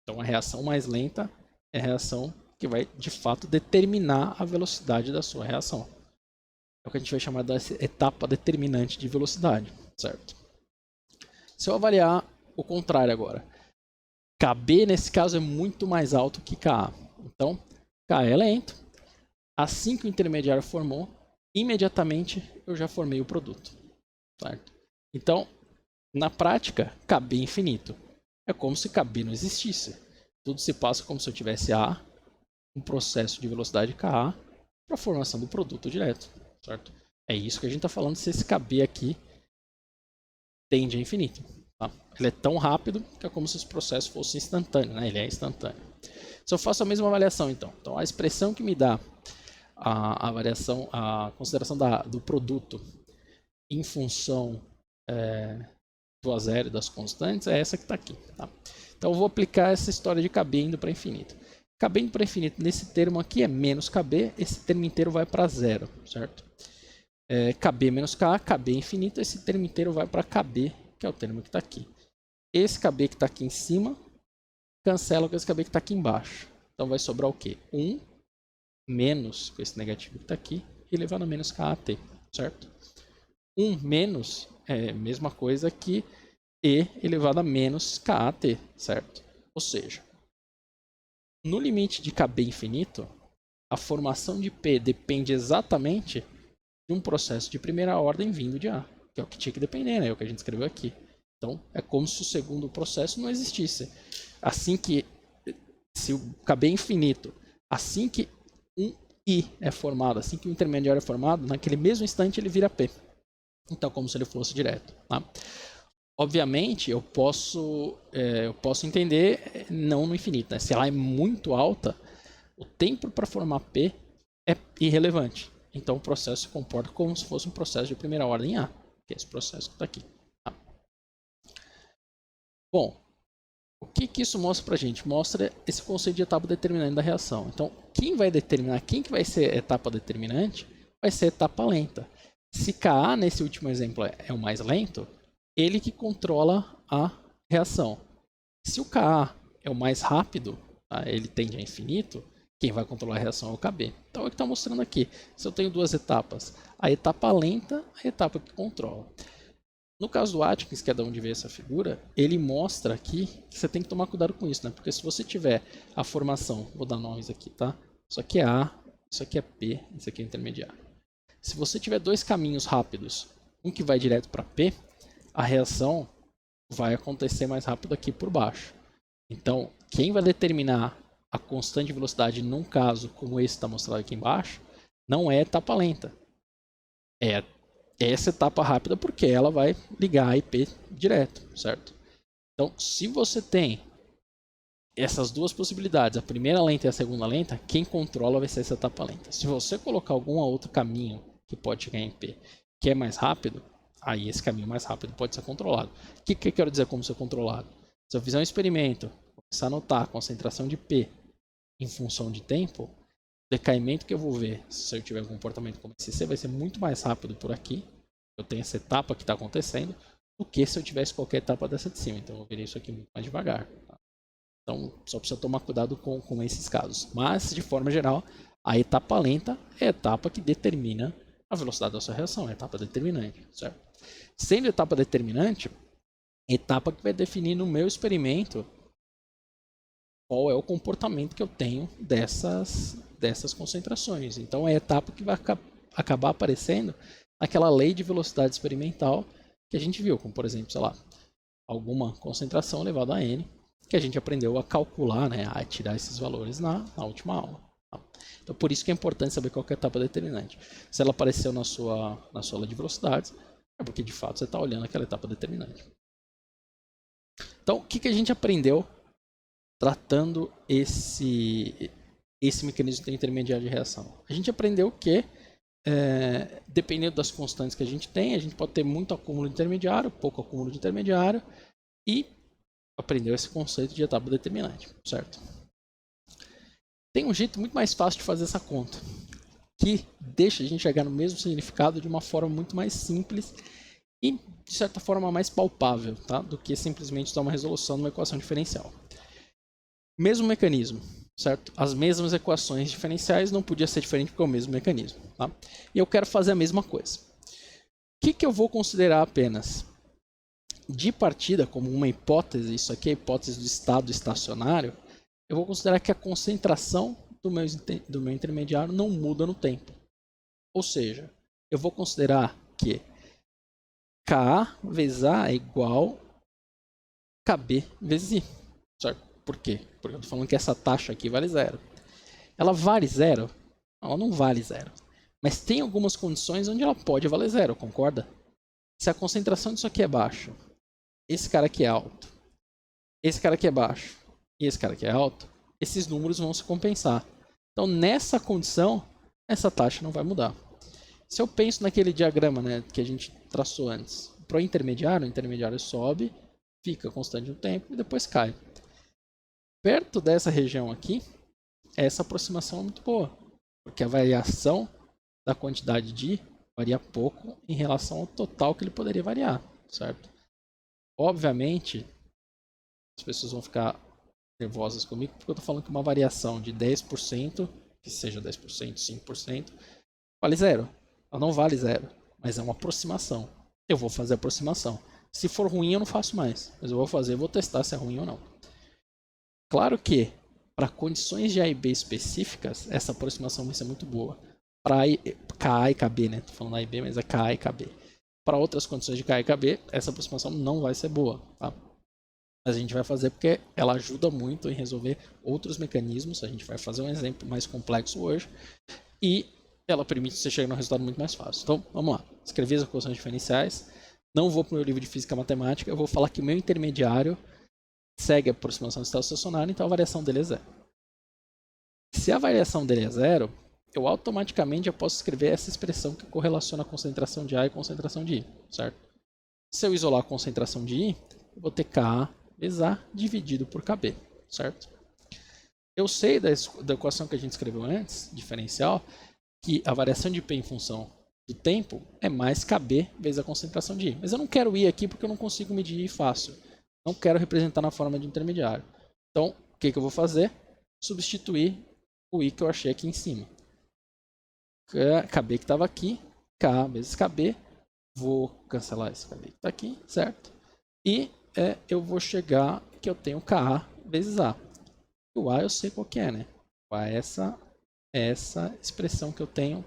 Então a reação mais lenta é a reação que vai de fato determinar a velocidade da sua reação. É o que a gente vai chamar dessa etapa determinante de velocidade, certo? Se eu avaliar o contrário agora, Kb nesse caso é muito mais alto que Ka. Então, Ka é lento. Assim que o intermediário formou, imediatamente eu já formei o produto, certo? Então, na prática, Kb é infinito. É como se Kb não existisse. Tudo se passa como se eu tivesse A, um processo de velocidade Ka, para a formação do produto direto, certo? É isso que a gente está falando se esse Kb aqui tende a infinito. Tá? Ele é tão rápido que é como se esse processo fosse instantâneo, né? Ele é instantâneo. Se eu faço a mesma avaliação, então a expressão que me dá a variação, a consideração do produto em função do A0 e das constantes é essa que está aqui. Tá? Então eu vou aplicar essa história de Kb indo para infinito. Kb indo para infinito, nesse termo aqui é menos Kb, esse termo inteiro vai para 0, certo? Kb menos Ka, Kb infinito, esse termo inteiro vai para Kb, que é o termo que está aqui. Esse Kb que está aqui em cima, cancela com esse Kb que está aqui embaixo. Então vai sobrar o quê? 1 menos, com esse negativo que está aqui, elevado a menos Kat, certo? 1 menos é a mesma coisa que E elevado a menos KAT, certo? Ou seja, no limite de KB infinito, a formação de P depende exatamente de um processo de primeira ordem vindo de A, que é o que tinha que depender, né? É o que a gente escreveu aqui. Então, é como se o segundo processo não existisse. Assim que, se o KB é infinito, assim que um I é formado, assim que o intermediário é formado, naquele mesmo instante ele vira P. Então, como se ele fosse direto. Tá? Obviamente, eu posso entender não no infinito. Né? Se ela é muito alta, o tempo para formar P é irrelevante. Então, o processo se comporta como se fosse um processo de primeira ordem A, que é esse processo que está aqui. Tá? Bom, o que isso mostra para a gente? Mostra esse conceito de etapa determinante da reação. Então, quem vai determinar, quem que vai ser etapa determinante, vai ser etapa lenta. Se Ka, nesse último exemplo, é o mais lento, ele que controla a reação. Se o Ka é o mais rápido, tá? Ele tende a infinito, quem vai controlar a reação é o Kb. Então, é o que está mostrando aqui. Se eu tenho duas etapas, a etapa lenta, a etapa que controla. No caso do Atkins, que é de onde veio essa figura, ele mostra aqui que você tem que tomar cuidado com isso, né? Porque se você tiver a formação, vou dar nomes aqui, tá? Isso aqui é A, isso aqui é P, isso aqui é intermediário. Se você tiver dois caminhos rápidos, um que vai direto para P, a reação vai acontecer mais rápido aqui por baixo. Então, quem vai determinar a constante de velocidade num caso como esse está mostrado aqui embaixo, não é etapa lenta. É essa etapa rápida porque ela vai ligar a IP direto, certo? Então, se você tem essas duas possibilidades, a primeira lenta e a segunda lenta, quem controla vai ser essa etapa lenta. Se você colocar algum outro caminho que pode chegar em IP que é mais rápido, aí esse caminho mais rápido pode ser controlado. O que eu quero dizer como ser controlado? Se eu fizer um experimento, começar a anotar a concentração de P em função de tempo, o decaimento que eu vou ver, se eu tiver um comportamento como esse C, vai ser muito mais rápido por aqui. Eu tenho essa etapa que está acontecendo, do que se eu tivesse qualquer etapa dessa de cima. Então eu veria isso aqui muito mais devagar. Tá? Então só precisa tomar cuidado com esses casos. Mas, de forma geral, a etapa lenta é a etapa que determina a velocidade da sua reação, é a etapa determinante. Certo? Sendo etapa determinante, etapa que vai definir no meu experimento qual é o comportamento que eu tenho dessas concentrações. Então é a etapa que vai acabar aparecendo naquela lei de velocidade experimental que a gente viu, como por exemplo, sei lá, alguma concentração elevada a n, que a gente aprendeu a calcular, né, a tirar esses valores na última aula. Tá? Então por isso que é importante saber qual é a etapa determinante. Se ela apareceu na sua lei de velocidades, é porque de fato você está olhando aquela etapa determinante. Então o que a gente aprendeu tratando esse mecanismo intermediário de reação? A gente aprendeu que, dependendo das constantes que a gente tem, a gente pode ter muito acúmulo de intermediário, pouco acúmulo de intermediário, e aprendeu esse conceito de etapa determinante, certo? Tem um jeito muito mais fácil de fazer essa conta, que deixa a gente chegar no mesmo significado de uma forma muito mais simples e, de certa forma, mais palpável, tá? Do que simplesmente dar uma resolução numa equação diferencial. Mesmo mecanismo, certo? As mesmas equações diferenciais não podia ser diferente porque é o mesmo mecanismo, tá? E eu quero fazer a mesma coisa. O que eu vou considerar apenas de partida como uma hipótese, isso aqui é a hipótese do estado estacionário, eu vou considerar que a concentração do meu intermediário não muda no tempo. Ou seja, eu vou considerar que Ka vezes A é igual Kb vezes I, certo? Por quê? Porque eu estou falando que essa taxa aqui vale zero. Ela vale zero? Ela não vale zero. Mas tem algumas condições onde ela pode valer zero, concorda? Se a concentração disso aqui é baixa, esse cara aqui é alto, esse cara aqui é baixo e esse cara aqui é alto, esses números vão se compensar. Então, nessa condição, essa taxa não vai mudar. Se eu penso naquele diagrama, né, que a gente traçou antes, para o intermediário sobe, fica constante no tempo e depois cai. Perto dessa região aqui, essa aproximação é muito boa, porque a variação da quantidade de I varia pouco em relação ao total que ele poderia variar, certo? Obviamente, as pessoas vão ficar nervosas comigo, porque eu estou falando que uma variação de 10%, que seja 10%, 5%, vale zero. Ela não vale zero, mas é uma aproximação. Eu vou fazer a aproximação. Se for ruim, eu não faço mais. Mas eu vou fazer, vou testar se é ruim ou não. Claro que, para condições de A e B específicas, essa aproximação vai ser muito boa. Para KA e KB, né? Tô falando A e B, mas é KA e KB. Para outras condições de KA e KB, essa aproximação não vai ser boa, tá? Mas a gente vai fazer porque ela ajuda muito em resolver outros mecanismos. A gente vai fazer um exemplo mais complexo hoje. E ela permite você chegar num resultado muito mais fácil. Então, vamos lá. Escrevi as equações diferenciais. Não vou para o meu livro de Física e Matemática. Eu vou falar que o meu intermediário segue a aproximação do estado estacionário, então a variação dele é zero. Se a variação dele é zero, eu automaticamente já posso escrever essa expressão que correlaciona a concentração de A e a concentração de I, certo? Se eu isolar a concentração de I, eu vou ter Ka vezes A dividido por Kb, certo? Eu sei da equação que a gente escreveu antes, diferencial, que a variação de P em função do tempo é mais Kb vezes a concentração de I. Mas eu não quero I aqui porque eu não consigo medir I fácil. Não quero representar na forma de intermediário. Então, o que eu vou fazer? Substituir o I que eu achei aqui em cima. Kb que estava aqui, K vezes Kb. Vou cancelar esse Kb que está aqui, certo? E eu vou chegar que eu tenho Ka vezes A. O A eu sei qual que é, né? O A é essa expressão que eu tenho.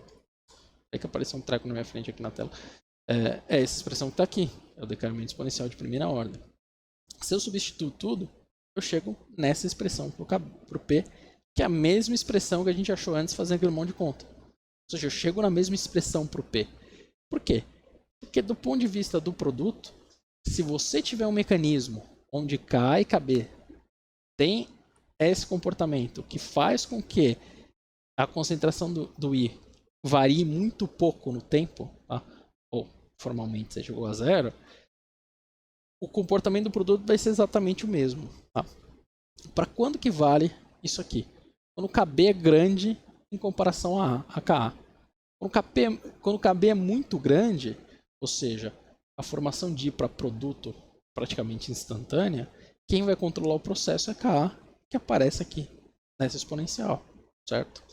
É que apareceu um treco na minha frente aqui na tela. É essa expressão que está aqui. É o decaimento exponencial de primeira ordem. Se eu substituo tudo, eu chego nessa expressão para o P, que é a mesma expressão que a gente achou antes fazendo aquele monte de conta. Ou seja, eu chego na mesma expressão para o P. Por quê? Porque do ponto de vista do produto, se você tiver um mecanismo onde K e Kb tem esse comportamento que faz com que a concentração do I varie muito pouco no tempo, tá? Ou formalmente seja igual a zero, o comportamento do produto vai ser exatamente o mesmo. Tá? Para quando que vale isso aqui? Quando o Kb é grande em comparação a Ka. Quando o Kb é muito grande, ou seja, a formação de I para produto praticamente instantânea, quem vai controlar o processo é Ka, que aparece aqui nessa exponencial, certo?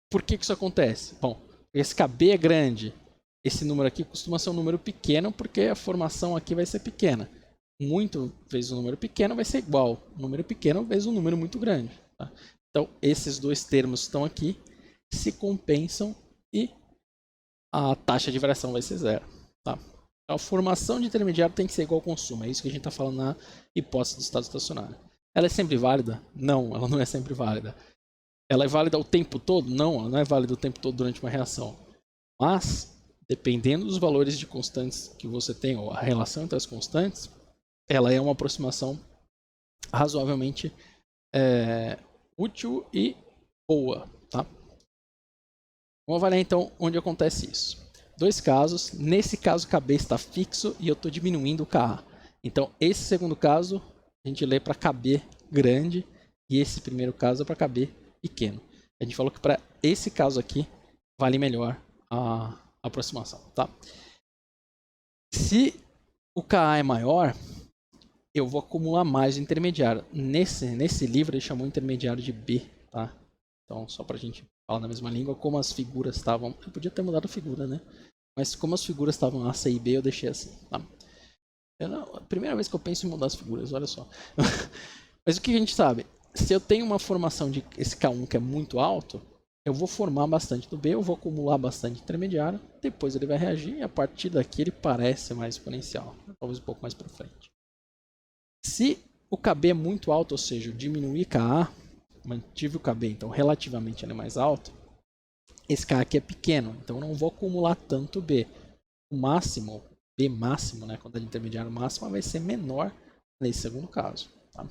Por que isso acontece? Bom, esse Kb é grande. Esse número aqui costuma ser um número pequeno porque a formação aqui vai ser pequena. Muito vezes um número pequeno vai ser igual um número pequeno vezes um número muito grande. Tá? Então, esses dois termos estão aqui, se compensam e a taxa de variação vai ser zero. Tá? A formação de intermediário tem que ser igual ao consumo. É isso que a gente está falando na hipótese do estado estacionário. Ela é sempre válida? Não, ela não é sempre válida. Ela é válida o tempo todo? Não, ela não é válida o tempo todo durante uma reação. Mas, dependendo dos valores de constantes que você tem, ou a relação entre as constantes, ela é uma aproximação razoavelmente útil e boa. Tá? Vamos avaliar então onde acontece isso. Dois casos. Nesse caso, o Kb está fixo e eu estou diminuindo o Ka. Então, esse segundo caso, a gente lê para Kb grande e esse primeiro caso é para Kb pequeno. A gente falou que para esse caso aqui, vale melhor a aproximação. Tá? Se o Ka é maior, eu vou acumular mais intermediário. Nesse livro ele chamou intermediário de B. Tá? Então, só para a gente falar na mesma língua, como as figuras estavam... Eu podia ter mudado a figura, né? Mas como as figuras estavam A, C e B, eu deixei assim. Tá? A primeira vez que eu penso em mudar as figuras, olha só. Mas o que a gente sabe? Se eu tenho uma formação de esse K1 que é muito alto, eu vou formar bastante do B, eu vou acumular bastante intermediário, depois ele vai reagir e a partir daqui ele parece mais exponencial, talvez um pouco mais para frente. Se o Kb é muito alto, ou seja, eu diminuir Ka, mantive o Kb, então relativamente ele é mais alto, esse K aqui é pequeno, então eu não vou acumular tanto B. O máximo, B máximo, né, quando é intermediário máximo, vai ser menor nesse segundo caso. Tá?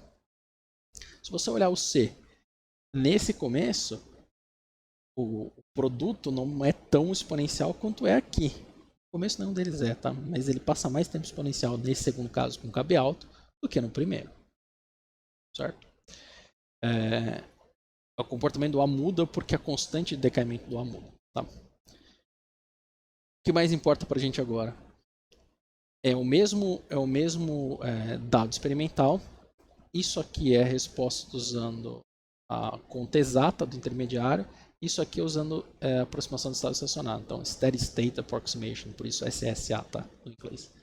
Se você olhar o C, nesse começo, o produto não é tão exponencial quanto é aqui. No começo nenhum deles é, tá? Mas ele passa mais tempo exponencial nesse segundo caso com Kb alto do que no primeiro. Certo? O comportamento do A muda porque a constante de decaimento do A muda. Tá? O que mais importa para a gente agora? É o mesmo dado experimental. Isso aqui é a resposta usando a conta exata do intermediário. Isso aqui usando a aproximação do estado estacionário. Então, Steady State Approximation, por isso SSA, tá? No inglês.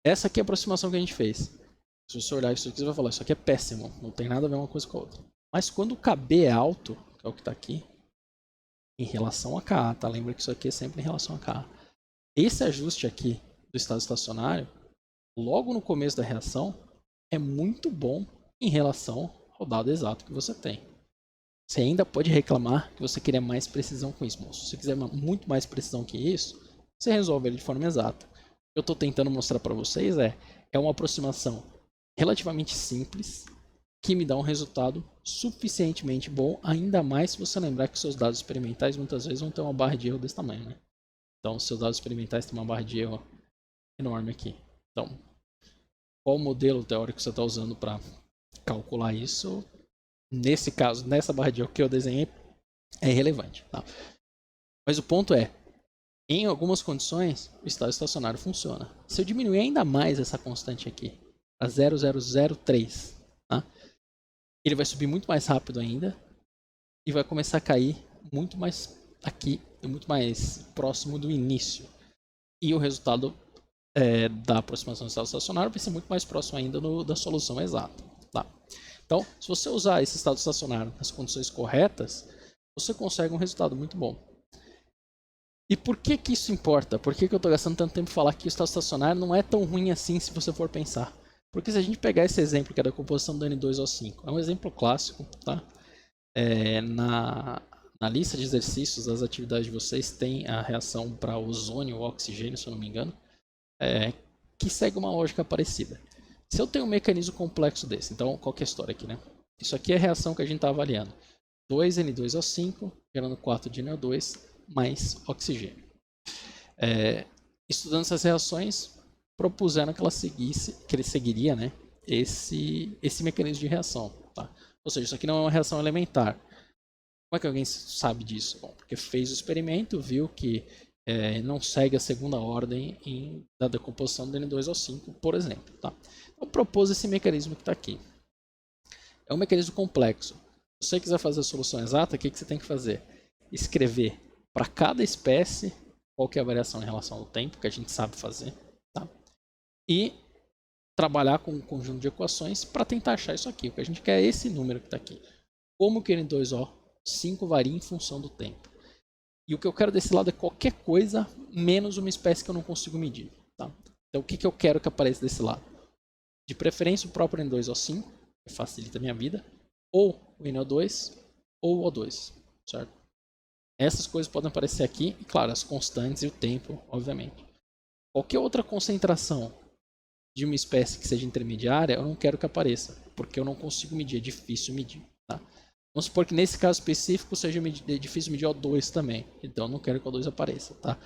Essa aqui é a aproximação que a gente fez. Se você olhar isso aqui, você vai falar, isso aqui é péssimo. Não tem nada a ver uma coisa com a outra. Mas quando o KB é alto, que é o que está aqui, em relação a Ka, tá? Lembra que isso aqui é sempre em relação a Ka. Esse ajuste aqui do estado estacionário, logo no começo da reação, é muito bom em relação ao dado exato que você tem. Você ainda pode reclamar que você queria mais precisão com isso. Mas se você quiser muito mais precisão que isso, você resolve ele de forma exata. O que eu estou tentando mostrar para vocês é uma aproximação relativamente simples que me dá um resultado suficientemente bom, ainda mais se você lembrar que seus dados experimentais muitas vezes vão ter uma barra de erro desse tamanho, né? Então, seus dados experimentais têm uma barra de erro enorme aqui. Então, qual modelo teórico você está usando para calcular isso? Nesse caso, nessa barra de erro que eu desenhei, é irrelevante. Tá? Mas o ponto é, em algumas condições, o estado estacionário funciona. Se eu diminuir ainda mais essa constante aqui, a 0,003, tá? Ele vai subir muito mais rápido ainda e vai começar a cair muito mais aqui, muito mais próximo do início. E o resultado da aproximação do estado estacionário vai ser muito mais próximo ainda da solução exata. Tá? Então, se você usar esse estado estacionário nas condições corretas, você consegue um resultado muito bom. E por que isso importa? Por que eu estou gastando tanto tempo em falar que o estado estacionário não é tão ruim assim se você for pensar? Porque se a gente pegar esse exemplo que é da composição do N2O5, é um exemplo clássico, tá? Na lista de exercícios das atividades de vocês tem a reação para ozônio ou oxigênio, se eu não me engano, que segue uma lógica parecida. Se eu tenho um mecanismo complexo desse, então qual que é a história aqui, né? Isso aqui é a reação que a gente está avaliando. 2N2O5 gerando 4 de NO2 mais oxigênio. Estudando essas reações, propuseram que ele seguiria, né, esse mecanismo de reação. Tá? Ou seja, isso aqui não é uma reação elementar. Como é que alguém sabe disso? Bom, porque fez o experimento, viu que não segue a segunda ordem da decomposição do N2O5, por exemplo. Tá? Então, propôs esse mecanismo que está aqui. É um mecanismo complexo. Se você quiser fazer a solução exata, o que você tem que fazer? Escrever para cada espécie qual que é a variação em relação ao tempo, que a gente sabe fazer, tá? E trabalhar com um conjunto de equações para tentar achar isso aqui. O que a gente quer é esse número que está aqui. Como que N2O5 varia em função do tempo. E o que eu quero desse lado é qualquer coisa menos uma espécie que eu não consigo medir. Tá? Então o que eu quero que apareça desse lado? De preferência o próprio N2O5, que facilita a minha vida, ou o NO2 ou o O2, certo? Essas coisas podem aparecer aqui, e claro, as constantes e o tempo, obviamente. Qualquer outra concentração de uma espécie que seja intermediária, eu não quero que apareça, porque eu não consigo medir, é difícil medir. Tá? Vamos supor que nesse caso específico seja difícil medir O2 também, então eu não quero que o O2 apareça. Tá?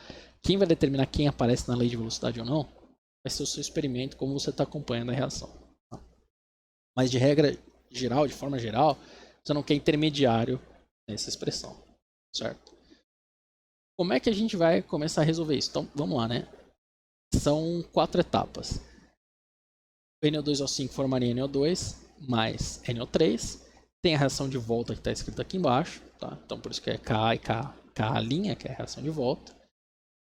Quem vai determinar quem aparece na lei de velocidade ou não vai ser o seu experimento, como você está acompanhando a reação. Tá? Mas de regra geral, de forma geral, você não quer intermediário nessa expressão, certo? Como é que a gente vai começar a resolver isso? Então, vamos lá, né? São 4 etapas. O NO2O5 formaria NO2 mais NO3. Tem a reação de volta que está escrita aqui embaixo, tá? Então, por isso que é Ka e K', que é a reação de volta.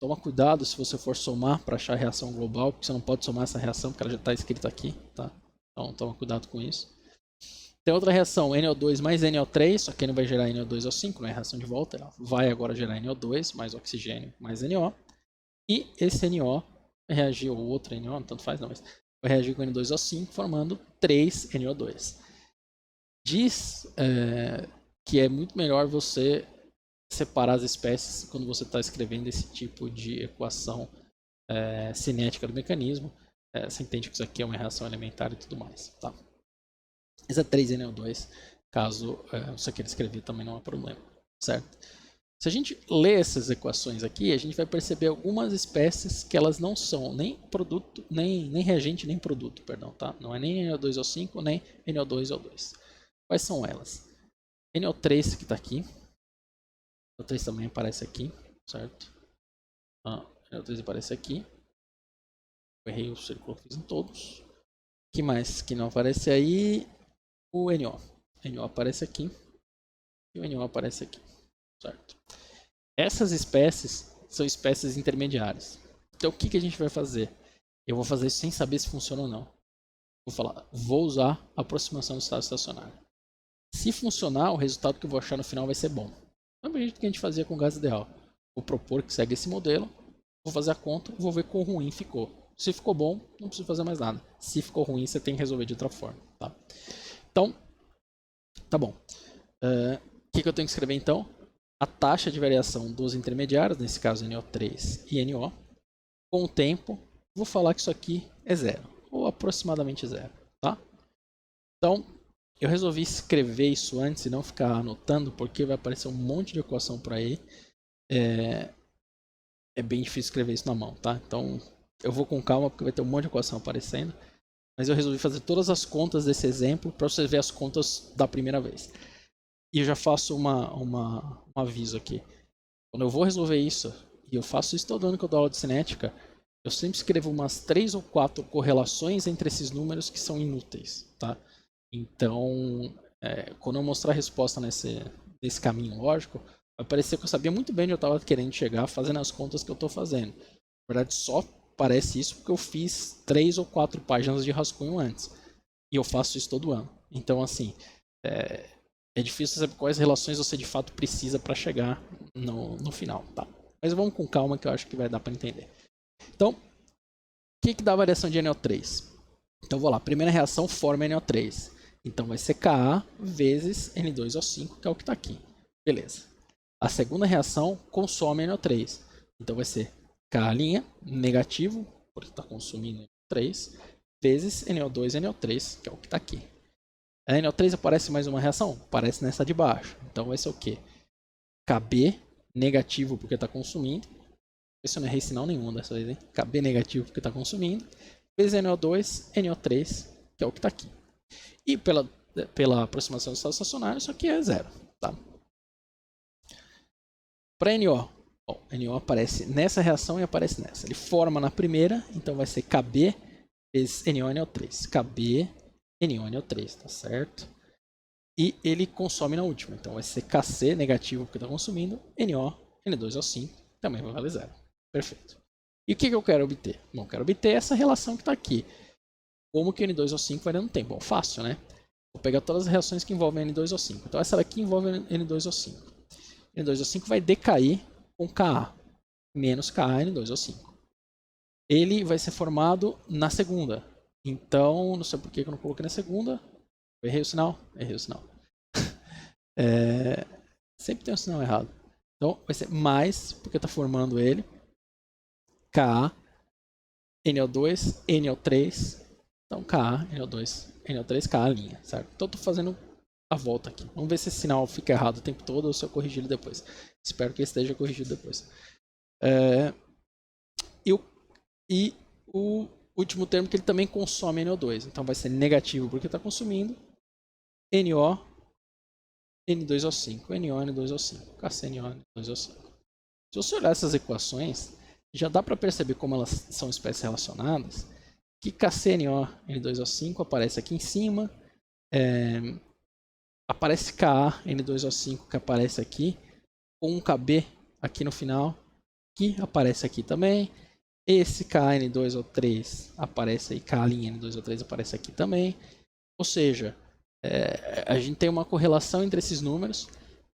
Toma cuidado se você for somar para achar a reação global, porque você não pode somar essa reação, porque ela já está escrita aqui, tá? Então, toma cuidado com isso. Tem outra reação, NO2 mais NO3, só que não vai gerar NO2O5, não é reação de volta, ela vai agora gerar NO2 mais oxigênio mais NO. E esse NO vai reagir, ou outro NO, tanto faz não, mas vai reagir com N2O5, formando 3 NO2. Diz que é muito melhor você separar as espécies quando você está escrevendo esse tipo de equação cinética do mecanismo. Você entende que isso aqui é uma reação elementar e tudo mais. Tá? Esse é 3NO2, caso você queira escrever também não há problema, certo? Se a gente lê essas equações aqui, a gente vai perceber algumas espécies que elas não são nem produto, nem reagente, nem produto, perdão, tá? Não é nem NO2O5, nem NO2O2. Quais são elas? NO3 que está aqui. NO3 também aparece aqui, certo? NO3 aparece aqui. Eu errei o círculo que fiz em todos. O que mais que não aparece aí? O NO. NO aparece aqui e o NO aparece aqui, certo? Essas espécies são espécies intermediárias. Então o que a gente vai fazer? Eu vou fazer isso sem saber se funciona ou não. Vou usar a aproximação do estado estacionário. Se funcionar, o resultado que eu vou achar no final vai ser bom. É o jeito que a gente fazia com o gás ideal. Vou propor que segue esse modelo, vou fazer a conta, vou ver quão ruim ficou. Se ficou bom, não preciso fazer mais nada. Se ficou ruim, você tem que resolver de outra forma. Tá? Então, tá bom. O que eu tenho que escrever então? A taxa de variação dos intermediários, nesse caso NO3 e NO, com o tempo, vou falar que isso aqui é zero, ou aproximadamente zero. Tá? Então, eu resolvi escrever isso antes e não ficar anotando, porque vai aparecer um monte de equação por aí. É bem difícil escrever isso na mão, tá? Então, eu vou com calma, porque vai ter um monte de equação aparecendo. Mas eu resolvi fazer todas as contas desse exemplo, para você ver as contas da primeira vez. E eu já faço um aviso aqui. Quando eu vou resolver isso, e eu faço isso todo ano que eu dou aula de cinética, eu sempre escrevo umas 3 ou 4 correlações entre esses números que são inúteis, tá? Então, quando eu mostrar a resposta nesse caminho lógico, vai parecer que eu sabia muito bem onde eu estava querendo chegar fazendo as contas que eu estou fazendo. Na verdade, só parece isso porque eu fiz 3 ou 4 páginas de rascunho antes. E eu faço isso todo ano. Então, assim, é difícil saber quais relações você de fato precisa para chegar no final, tá? Mas vamos com calma que eu acho que vai dar para entender. Então, o que dá a variação de NO3? Então, vou lá. Primeira reação forma NO3. Então, vai ser Ka vezes N2O5, que é o que está aqui. Beleza. A segunda reação consome NO3. Então, vai ser Ka' negativo, porque está consumindo NO3, vezes NO2 NO3, que é o que está aqui. A NO3 aparece mais uma reação? Aparece nessa de baixo. Então, vai ser o quê? Kb negativo, porque está consumindo. Esse eu não errei sinal nenhum dessa vez, hein? Kb negativo, porque está consumindo. Vezes NO2 NO3, que é o que está aqui. E pela aproximação do estado estacionário, isso aqui é zero. Tá? Para NO, bom, NO aparece nessa reação e aparece nessa. Ele forma na primeira, então vai ser Kb vezes NO NO3. Kb NO NO3, tá certo? E ele consome na última, então vai ser Kc negativo porque está consumindo, NO N2O5 também vai valer zero. Perfeito. E o que eu quero obter? Bom, eu quero obter essa relação que está aqui. Como que N2O5 varia no tempo? Bom, fácil, né? Vou pegar todas as reações que envolvem N2O5. Então essa daqui envolve N2O5. N2O5 vai decair com Ka menos Ka N2O5. Ele vai ser formado na segunda. Então, não sei por que eu não coloquei na segunda. Eu errei o sinal? Errei o sinal. Sempre tem um sinal errado. Então, vai ser mais, porque está formando ele. Ka, NO2, NO3. Então, Ka, NO2, NO3, Ka', certo? Então, estou fazendo a volta aqui. Vamos ver se esse sinal fica errado o tempo todo ou se eu corrigir ele depois. Espero que ele esteja corrigido depois. E o último termo que ele também consome NO2. Então, vai ser negativo porque está consumindo. NO, N2O5. NO, N2O5. KCNO, N2O5. Se você olhar essas equações, já dá para perceber como elas são espécies relacionadas. Que KCNO, N2O5 aparece aqui em cima. Aparece Ka, N2O5 que aparece aqui. Com um Kb aqui no final. Que aparece aqui também. Esse KN2O3 aparece aí, K''N2O3 aparece aqui também. Ou seja, a gente tem uma correlação entre esses números.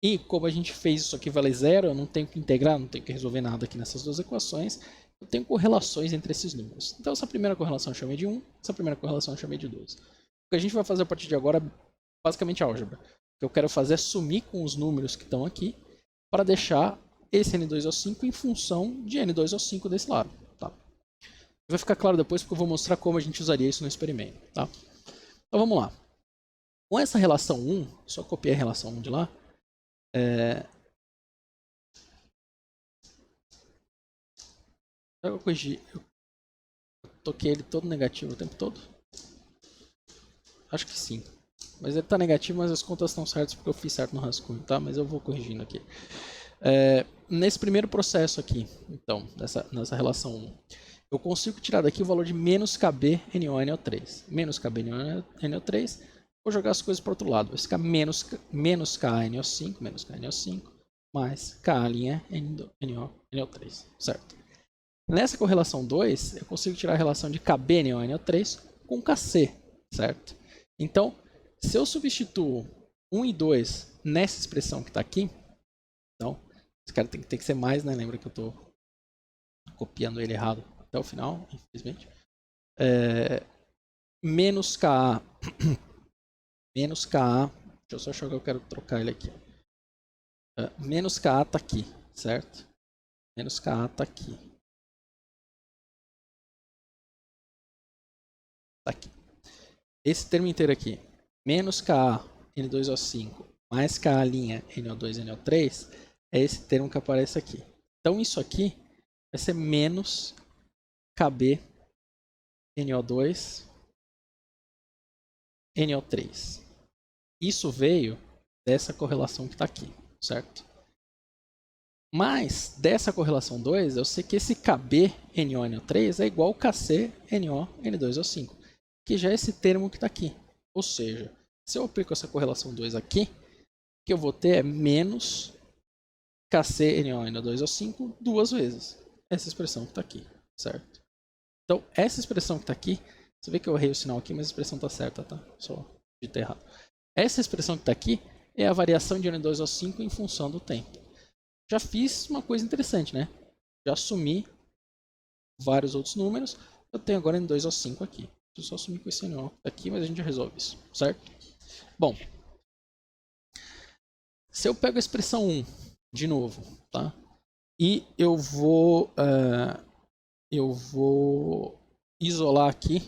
E como a gente fez isso aqui valer zero, eu não tenho que integrar, não tenho que resolver nada aqui nessas duas equações. Eu tenho correlações entre esses números. Então essa primeira correlação eu chamei de 1, essa primeira correlação eu chamei de 2. O que a gente vai fazer a partir de agora é basicamente álgebra. O que eu quero fazer é sumir com os números que estão aqui para deixar esse N2O5 em função de N2O5 desse lado. Tá? Vai ficar claro depois porque eu vou mostrar como a gente usaria isso no experimento. Tá? Então vamos lá. Com essa relação 1, só copiei a relação 1 de lá. Eu corrigi. Eu toquei ele todo negativo o tempo todo? Acho que sim. Mas ele está negativo, mas as contas estão certas porque eu fiz certo no rascunho, tá? Mas eu vou corrigindo aqui. Nesse primeiro processo aqui, então, nessa relação 1, eu consigo tirar daqui o valor de menos Kb NO NO3. Menos Kb NO NO3 vou jogar as coisas para o outro lado. Vai ficar menos KNO5, mais Ka' NO3, certo? Nessa correlação 2, eu consigo tirar a relação de KBNO3 com KC, certo? Então, se eu substituo 1 e 2 nessa expressão que está aqui, então, esse cara tem que ser mais, né? Lembra que eu estou copiando ele errado até o final, infelizmente. Menos KA, menos KA, deixa eu só achar que eu quero trocar ele aqui. Menos KA está aqui, certo? Menos KA está aqui. Tá aqui. Esse termo inteiro aqui, menos Ka N2O5 mais Ka' NO2 NO3, é esse termo que aparece aqui. Então isso aqui vai ser menos KB NO2 NO3. Isso veio dessa correlação que está aqui, certo? Mas dessa correlação 2, eu sei que esse KB NO NO3 é igual ao KC NO N2O5, que já é esse termo que está aqui. Ou seja, se eu aplico essa correlação 2 aqui, o que eu vou ter é menos KC NO N2O5 duas vezes. Essa expressão que está aqui, certo? Então, essa expressão que está aqui, você vê que eu errei o sinal aqui, mas a expressão está certa, tá? Só digitei errado. Essa expressão que está aqui é a variação de N2O5 em função do tempo. Já fiz uma coisa interessante, né? Já assumi vários outros números. Eu tenho agora N2O5 aqui. Deixa eu só assumir com esse NO aqui, mas a gente já resolve isso, certo? Bom, se eu pego a expressão 1 de novo, tá? E eu vou isolar aqui.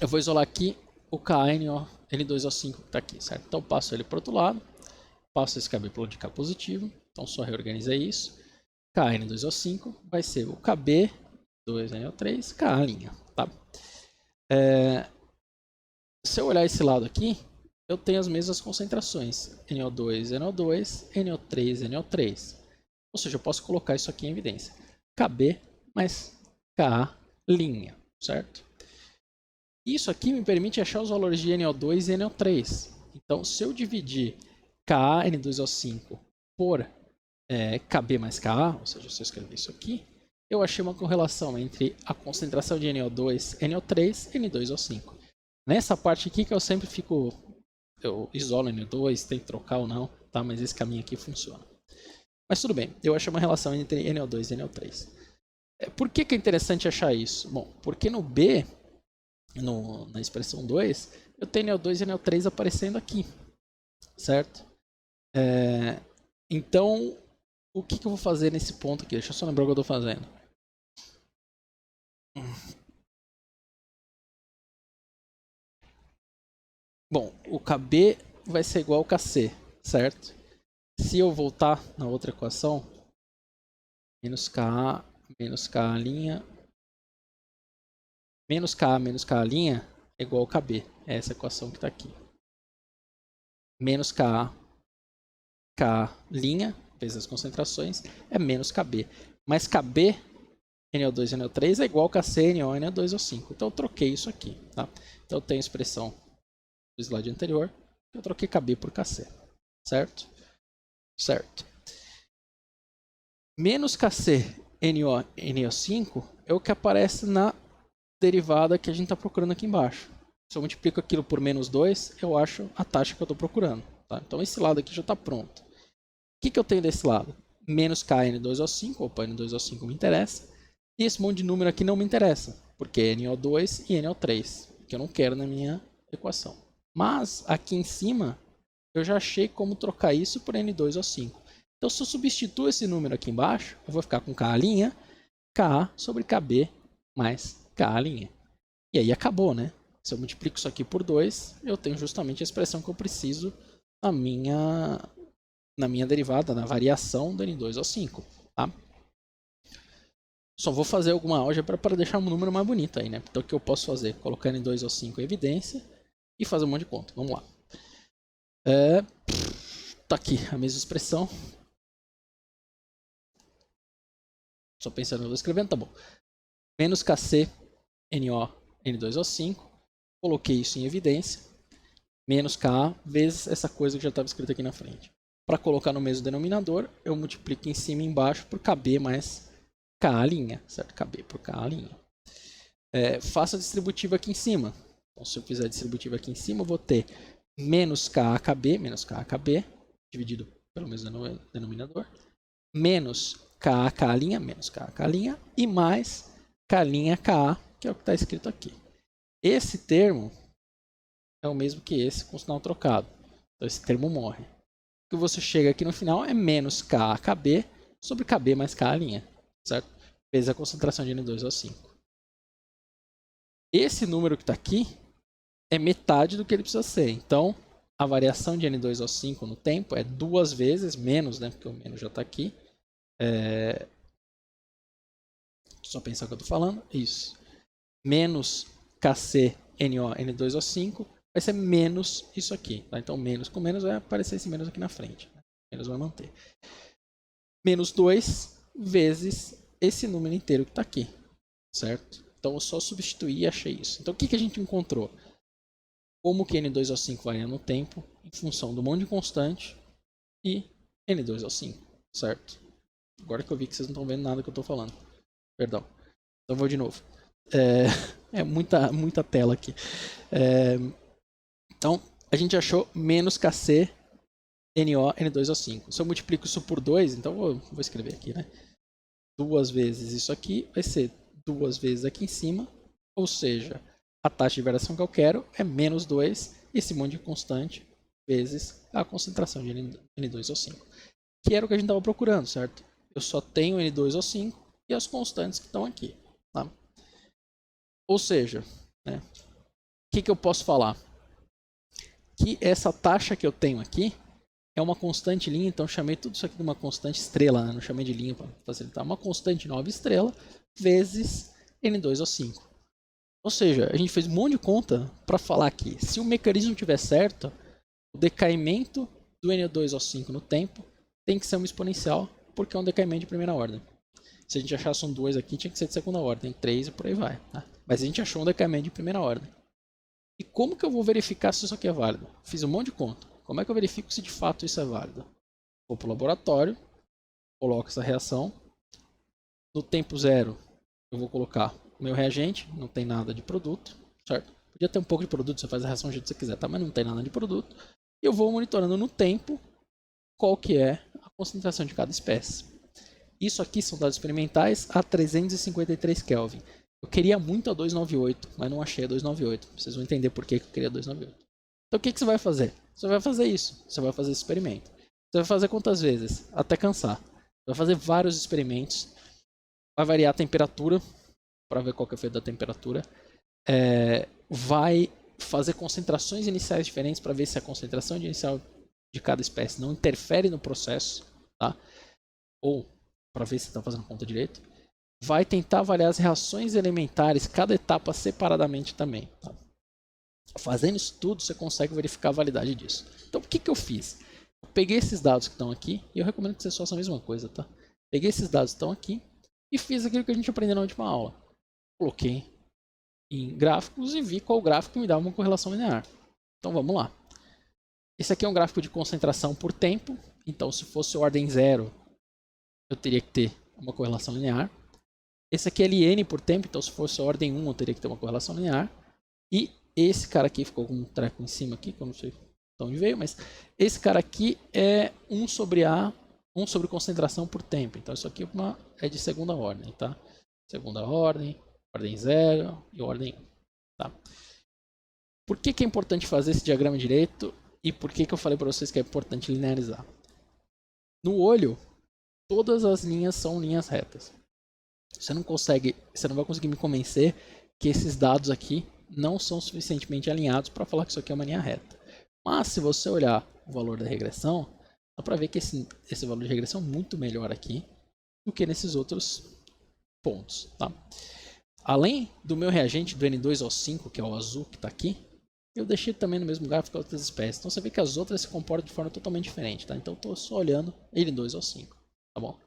Eu vou isolar aqui o KN N2O5 que está aqui, certo? Então eu passo ele para o outro lado. Passo esse KB para o lado de cá positivo. Então só reorganizei isso. KN2O5 vai ser o KB2NO3 Ka', tá? Se eu olhar esse lado aqui, eu tenho as mesmas concentrações. NO2, NO2, NO3, NO3. Ou seja, eu posso colocar isso aqui em evidência. KB mais Ka', certo? Isso aqui me permite achar os valores de NO2 e NO3. Então, se eu dividir Ka N2O5 por KB mais Ka, ou seja, se eu escrever isso aqui, eu achei uma correlação entre a concentração de NO2, NO3 e N2O5. Nessa parte aqui que eu sempre fico, eu isolo NO2, tem que trocar ou não, tá? Mas esse caminho aqui funciona. Mas tudo bem, eu achei uma relação entre NO2 e NO3. Por que é interessante achar isso? Bom, porque no B, na expressão 2, eu tenho NO2 e NO3 aparecendo aqui, certo? Então, o que eu vou fazer nesse ponto aqui? Deixa eu só lembrar o que eu estou fazendo. Bom, o KB vai ser igual ao KC, certo? Se eu voltar na outra equação, menos KA menos KA', menos KA menos KA' é igual ao KB. É essa equação que está aqui. Menos KA, KA', vezes as concentrações, é menos KB. Mas KB, NO2 e NO3 é igual ao KC, NO, NO2O5. Então eu troquei isso aqui, tá? Então eu tenho a expressão do slide anterior, eu troquei KB por KC, certo? Certo. Menos KC NO, NO5 é o que aparece na derivada que a gente está procurando aqui embaixo. Se eu multiplico aquilo por menos 2, eu acho a taxa que eu estou procurando. Tá? Então esse lado aqui já está pronto. O que eu tenho desse lado? Menos KN2O5, opa, N2O5 me interessa. E esse monte de número aqui não me interessa, porque é NO2 e NO3, que eu não quero na minha equação. Mas aqui em cima, eu já achei como trocar isso por N2O5. Então, se eu substituo esse número aqui embaixo, eu vou ficar com Ka', Ka sobre KB mais Ka'. E aí acabou, né? Se eu multiplico isso aqui por 2, eu tenho justamente a expressão que eu preciso na minha derivada, na variação do N2O5. Tá? Só vou fazer alguma álgebra para deixar um número mais bonito aí, né? Então o que eu posso fazer? Colocar N2O5 em evidência e fazer um monte de conta. Vamos lá. Tá aqui a mesma expressão. Só pensando, eu vou escrevendo, tá bom. Menos KC NO N2O5 coloquei isso em evidência, menos Ka vezes essa coisa que já estava escrita aqui na frente. Para colocar no mesmo denominador, eu multiplico em cima e embaixo por KB mais K', certo? KB por K'. Faço a distributiva aqui em cima. Então, se eu fizer a distributiva aqui em cima, eu vou ter menos KAKB, dividido pelo mesmo denominador, menos KK', e mais K'Ka, que é o que está escrito aqui. Esse termo é o mesmo que esse com sinal trocado. Então, esse termo morre. O que você chega aqui no final é menos KKB sobre KB mais K', certo? Vezes a concentração de N2O5. Esse número que está aqui é metade do que ele precisa ser. Então, a variação de N2O5 no tempo é 2 vezes menos, né? Porque o menos já está aqui. Só pensar o que eu estou falando. Isso. Menos KC NO N2O5 vai ser menos isso aqui. Tá? Então, menos com menos vai aparecer esse menos aqui na frente. Né? Menos vai manter. Menos 2 vezes esse número inteiro que está aqui. Certo? Então, eu só substituí e achei isso. Então, o que a gente encontrou? Como que N2O5 varia no tempo em função do monte de constante e N2O5, certo? Agora que eu vi que vocês não estão vendo nada que eu estou falando. Perdão. Então, vou de novo. É muita tela aqui. Então, a gente achou menos KC NO N2O5. Se eu multiplico isso por 2, então vou escrever aqui, né? 2 vezes isso aqui vai ser 2 vezes aqui em cima, ou seja, a taxa de variação que eu quero é menos 2, esse monte de constante, vezes a concentração de N2O5. Que era o que a gente estava procurando, certo? Eu só tenho N2O5 e as constantes que estão aqui. Tá? Ou seja, né, o que eu posso falar? Que essa taxa que eu tenho aqui é uma constante linha, então eu chamei tudo isso aqui de uma constante estrela, né? Não chamei de linha para facilitar. Uma constante 9 estrela vezes N2O5. Ou seja, a gente fez um monte de conta para falar que se o mecanismo estiver certo, o decaimento do N2O5 no tempo tem que ser uma exponencial, porque é um decaimento de primeira ordem. Se a gente achasse um 2 aqui, tinha que ser de segunda ordem, 3 e por aí vai. Tá? Mas a gente achou um decaimento de primeira ordem. E como que eu vou verificar se isso aqui é válido? Fiz um monte de conta. Como é que eu verifico se de fato isso é válido? Vou para o laboratório, coloco essa reação. No tempo zero, eu vou colocar o meu reagente, não tem nada de produto, certo? Podia ter um pouco de produto, você faz a reação do jeito que você quiser, tá? Mas não tem nada de produto. E eu vou monitorando no tempo qual que é a concentração de cada espécie. Isso aqui são dados experimentais a 353 Kelvin. Eu queria muito a 298, mas não achei a 298. Vocês vão entender por que eu queria a 298. Então o que você vai fazer? Você vai fazer isso. Você vai fazer esse experimento. Você vai fazer quantas vezes? Até cansar. Você vai fazer vários experimentos. Vai variar a temperatura, para ver qual que é o efeito da temperatura. Vai fazer concentrações iniciais diferentes para ver se a concentração inicial de cada espécie não interfere no processo, tá? Ou para ver se está fazendo conta direito. Vai tentar avaliar as reações elementares, cada etapa separadamente também. Tá? Fazendo isso tudo, você consegue verificar a validade disso. Então, o que eu fiz? Eu peguei esses dados que estão aqui, e eu recomendo que vocês façam a mesma coisa, tá? Peguei esses dados que estão aqui e fiz aquilo que a gente aprendeu na última aula. Coloquei em gráficos e vi qual gráfico me dava uma correlação linear. Então, vamos lá. Esse aqui é um gráfico de concentração por tempo. Então, se fosse ordem 0, eu teria que ter uma correlação linear. Esse aqui é LN por tempo, então se fosse ordem 1 eu teria que ter uma correlação linear. E esse cara aqui ficou com um treco em cima aqui, que eu não sei de onde veio, mas esse cara aqui é 1 sobre A, 1 sobre concentração por tempo. Então isso aqui é de segunda ordem, tá? Segunda ordem 0 e ordem 1. Tá? Por que é importante fazer esse diagrama direito e por que eu falei para vocês que é importante linearizar? No olho, todas as linhas são linhas retas. Você não vai conseguir me convencer que esses dados aqui não são suficientemente alinhados para falar que isso aqui é uma linha reta. Mas se você olhar o valor da regressão, dá para ver que esse valor de regressão é muito melhor aqui do que nesses outros pontos. Tá? Além do meu reagente do N2O5, que é o azul que está aqui, eu deixei também no mesmo gráfico que outras espécies. Então você vê que as outras se comportam de forma totalmente diferente. Tá? Então eu estou só olhando N2O5. Tá bom?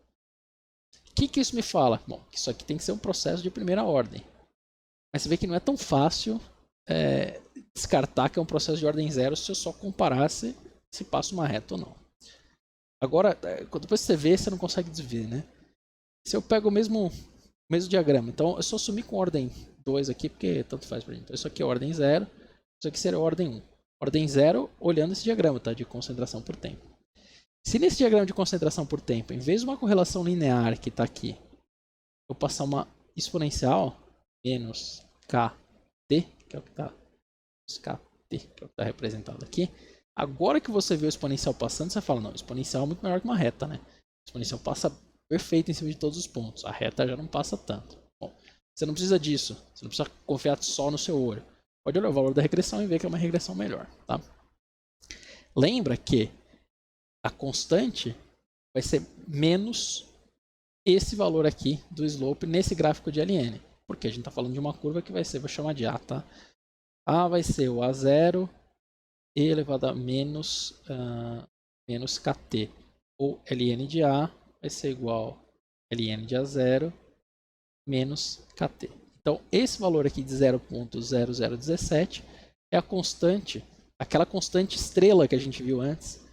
O que isso me fala? Bom, que isso aqui tem que ser um processo de primeira ordem. Mas você vê que não é tão fácil descartar que é um processo de ordem zero se eu só comparasse se passa uma reta ou não. Agora, depois que você vê, você não consegue desver, né? Se eu pego o mesmo diagrama, então eu só assumi com ordem 2 aqui, porque tanto faz pra gente. Então isso aqui é ordem 0, isso aqui seria ordem 1. Ordem 0 olhando esse diagrama, tá? De concentração por tempo. Se nesse diagrama de concentração por tempo, em vez de uma correlação linear que está aqui, eu passar uma exponencial, menos kt, que é o que está representado aqui, agora que você vê o exponencial passando, você fala, não, o exponencial é muito melhor que uma reta, né? O exponencial passa perfeito em cima de todos os pontos, a reta já não passa tanto. Bom, você não precisa disso, você não precisa confiar só no seu olho. Pode olhar o valor da regressão e ver que é uma regressão melhor, tá? Lembra que a constante vai ser menos esse valor aqui do slope nesse gráfico de LN. Porque a gente está falando de uma curva que vai ser, vou chamar de A, tá? A vai ser o A0 e elevado a menos KT. Ou LN de A vai ser igual a LN de A0 menos KT. Então, esse valor aqui de 0.0017 é a constante, aquela constante estrela que a gente viu antes,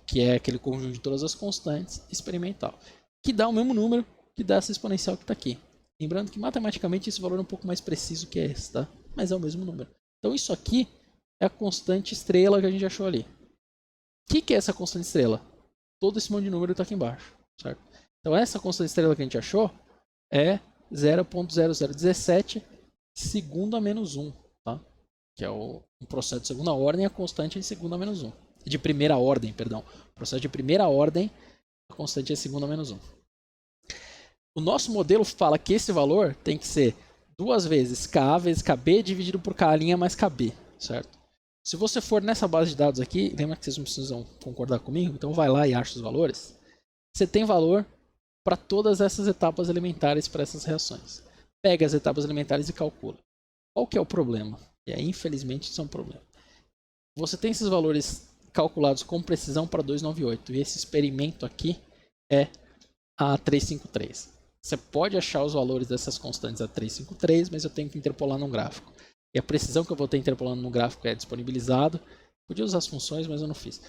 que é aquele conjunto de todas as constantes experimental, que dá o mesmo número que dá essa exponencial que está aqui. Lembrando que matematicamente esse valor é um pouco mais preciso que esse, tá? Mas é o mesmo número. Então isso aqui é a constante estrela que a gente achou ali. O que é essa constante estrela? Todo esse monte de número está aqui embaixo, certo? Então essa constante estrela que a gente achou é 0.0017 segundo a menos 1, tá? Que é um processo de segunda ordem, a constante é de segunda a menos 1. De primeira ordem, perdão. O processo de primeira ordem, a constante é de segunda a menos 1. O nosso modelo fala que esse valor tem que ser 2 vezes Ka vezes Kb dividido por K' mais Kb, certo? Se você for nessa base de dados aqui, lembra que vocês não precisam concordar comigo, então vai lá e acha os valores. Você tem valor para todas essas etapas elementares para essas reações. Pega as etapas elementares e calcula. Qual que é o problema? E aí, infelizmente, isso é um problema. Você tem esses valores calculados com precisão para 298 e esse experimento aqui é a 353. Você pode achar os valores dessas constantes a 353, mas eu tenho que interpolar num gráfico. E a precisão que eu vou ter interpolando no gráfico é disponibilizado. Podia usar as funções, mas eu não fiz.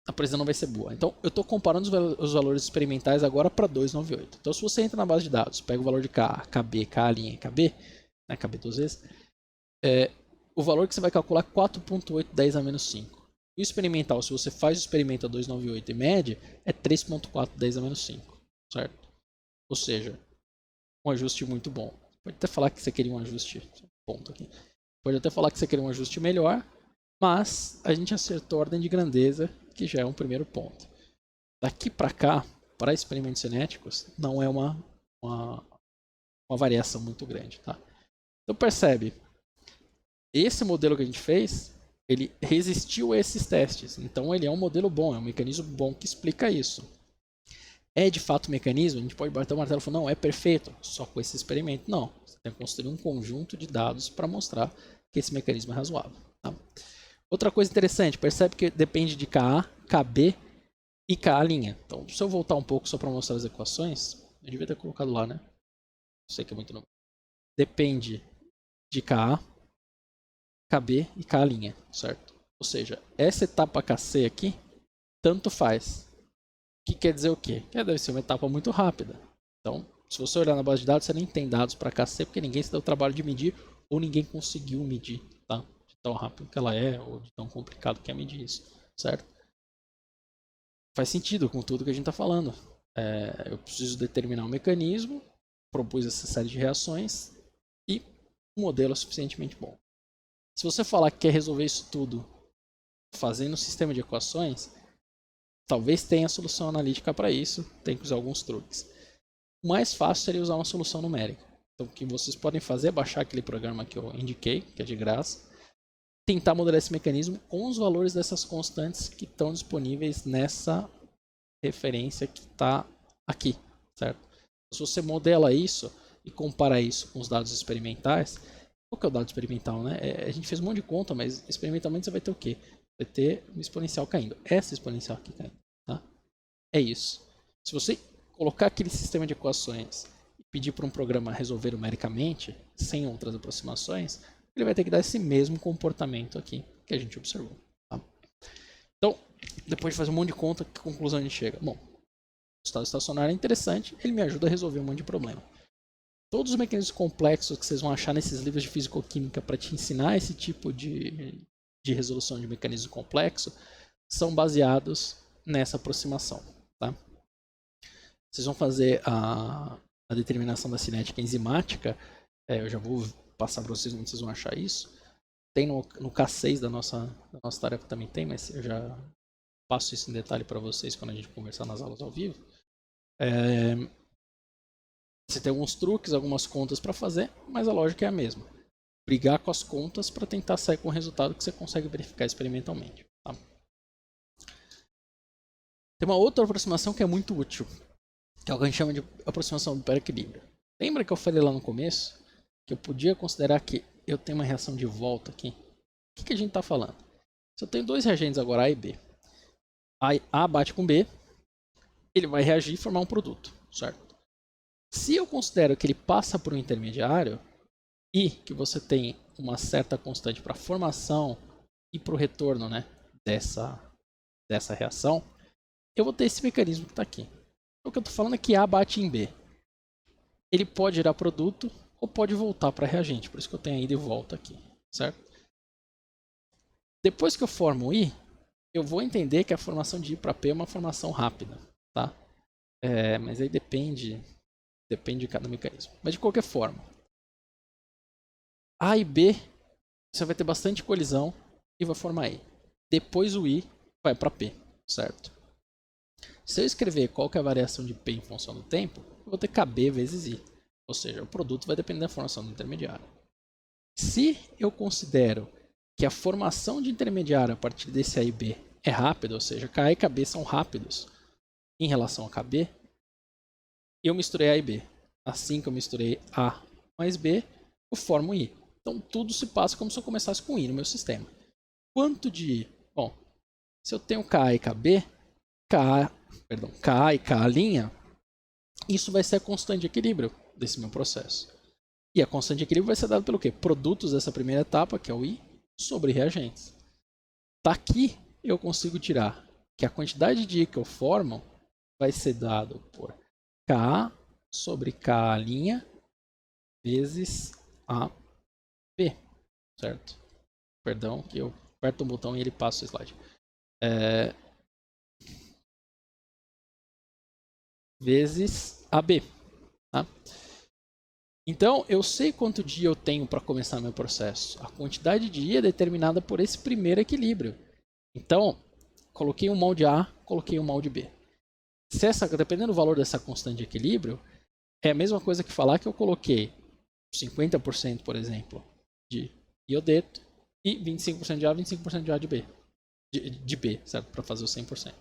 A precisão não vai ser boa. Então, eu estou comparando os valores experimentais agora para 298. Então, se você entra na base de dados, pega o valor de K, KB, K' e KB, né, KB 2 vezes, o valor que você vai calcular é 4.810 a menos 5. E o experimental, se você faz o experimento a 298 e mede, é 3.410 a menos 5, certo? Ou seja, um ajuste muito bom. Pode até falar que você queria um ajuste, ponto aqui. Pode até falar que você queria um ajuste melhor, mas a gente acertou a ordem de grandeza, que já é um primeiro ponto. Daqui para cá, para experimentos cinéticos, não é uma variação muito grande, tá? Então percebe, esse modelo que a gente fez, ele resistiu a esses testes. Então ele é um modelo bom, é um mecanismo bom que explica isso. É de fato um mecanismo? A gente pode bater o martelo e falar, não, é perfeito, só com esse experimento. Não, você tem que construir um conjunto de dados para mostrar que esse mecanismo é razoável. Tá? Outra coisa interessante, percebe que depende de Ka, Kb e Ka'. Então, se eu voltar um pouco só para mostrar as equações, eu devia ter colocado lá, né? Não sei que é muito número. Depende de Ka, Kb e Ka', certo? Ou seja, essa etapa Kc aqui, tanto faz. Que quer dizer o quê? Que deve ser uma etapa muito rápida. Então, se você olhar na base de dados, você nem tem dados para KC, porque ninguém se deu o trabalho de medir, ou ninguém conseguiu medir, tá? De tão rápido que ela é, ou de tão complicado que é medir isso, certo? Faz sentido com tudo que a gente está falando. Eu preciso determinar um mecanismo, propus essa série de reações, e o modelo é suficientemente bom. Se você falar que quer resolver isso tudo fazendo um sistema de equações, talvez tenha solução analítica para isso, tem que usar alguns truques. O mais fácil seria usar uma solução numérica. Então, o que vocês podem fazer é baixar aquele programa que eu indiquei, que é de graça, tentar modelar esse mecanismo com os valores dessas constantes que estão disponíveis nessa referência que está aqui, certo? Se você modela isso e compara isso com os dados experimentais, qual que é o dado experimental, né? A gente fez um monte de conta, mas experimentalmente você vai ter o quê? Vai ter uma exponencial caindo. Essa exponencial aqui caindo. Tá? É isso. Se você colocar aquele sistema de equações e pedir para um programa resolver numericamente, sem outras aproximações, ele vai ter que dar esse mesmo comportamento aqui que a gente observou. Tá? Então, depois de fazer um monte de conta, que conclusão a gente chega? Bom, o estado estacionário é interessante, ele me ajuda a resolver um monte de problema. Todos os mecanismos complexos que vocês vão achar nesses livros de fisicoquímica para te ensinar esse tipo de resolução de mecanismo complexo são baseados nessa aproximação. Tá? Vocês vão fazer a determinação da cinética enzimática, eu já vou passar para vocês onde vocês vão achar isso. Tem no K6 da nossa tarefa também tem, mas eu já passo isso em detalhe para vocês quando a gente conversar nas aulas ao vivo. Você tem alguns truques, algumas contas para fazer, mas a lógica é a mesma. Brigar com as contas para tentar sair com o resultado que você consegue verificar experimentalmente. Tá? Tem uma outra aproximação que é muito útil, que é o que a gente chama de aproximação do equilíbrio. Lembra que eu falei lá no começo que eu podia considerar que eu tenho uma reação de volta aqui? O que a gente está falando? Se eu tenho dois reagentes agora, A e B, A bate com B, ele vai reagir e formar um produto, certo? Se eu considero que ele passa por um intermediário e que você tem uma certa constante para a formação e para o retorno, né, dessa reação, eu vou ter esse mecanismo que está aqui. O que eu estou falando é que A bate em B. Ele pode gerar produto ou pode voltar para reagente, por isso que eu tenho a ida e volta aqui, certo? Depois que eu formo I, eu vou entender que a formação de I para P é uma formação rápida, tá? Mas aí depende de cada mecanismo. Mas de qualquer forma, A e B, você vai ter bastante colisão e vai formar I. Depois o I vai para P, certo? Se eu escrever qual que é a variação de P em função do tempo, eu vou ter KB vezes I. Ou seja, o produto vai depender da formação do intermediário. Se eu considero que a formação de intermediário a partir desse A e B é rápida, ou seja, KA e KB são rápidos em relação a KB, eu misturei A e B. Assim que eu misturei A mais B, eu formo I. Então tudo se passa como se eu começasse com I no meu sistema. Quanto de I? Bom, se eu tenho KA e KB, KA e K', isso vai ser a constante de equilíbrio desse meu processo. E a constante de equilíbrio vai ser dada pelo quê? Produtos dessa primeira etapa, que é o I, sobre reagentes. Daqui eu consigo tirar que a quantidade de I que eu formo vai ser dado por Ka sobre K' vezes AB, certo? Perdão, que eu aperto um botão e ele passa o slide. Vezes AB. Tá? Então, eu sei quanto de I eu tenho para começar meu processo. A quantidade de I é determinada por esse primeiro equilíbrio. Então, coloquei um mol de A, coloquei um mol de B. Dependendo do valor dessa constante de equilíbrio, é a mesma coisa que falar que eu coloquei 50%, por exemplo, de iodeto e 25% de A, 25% de A de B. De B, certo? Para fazer o 100%.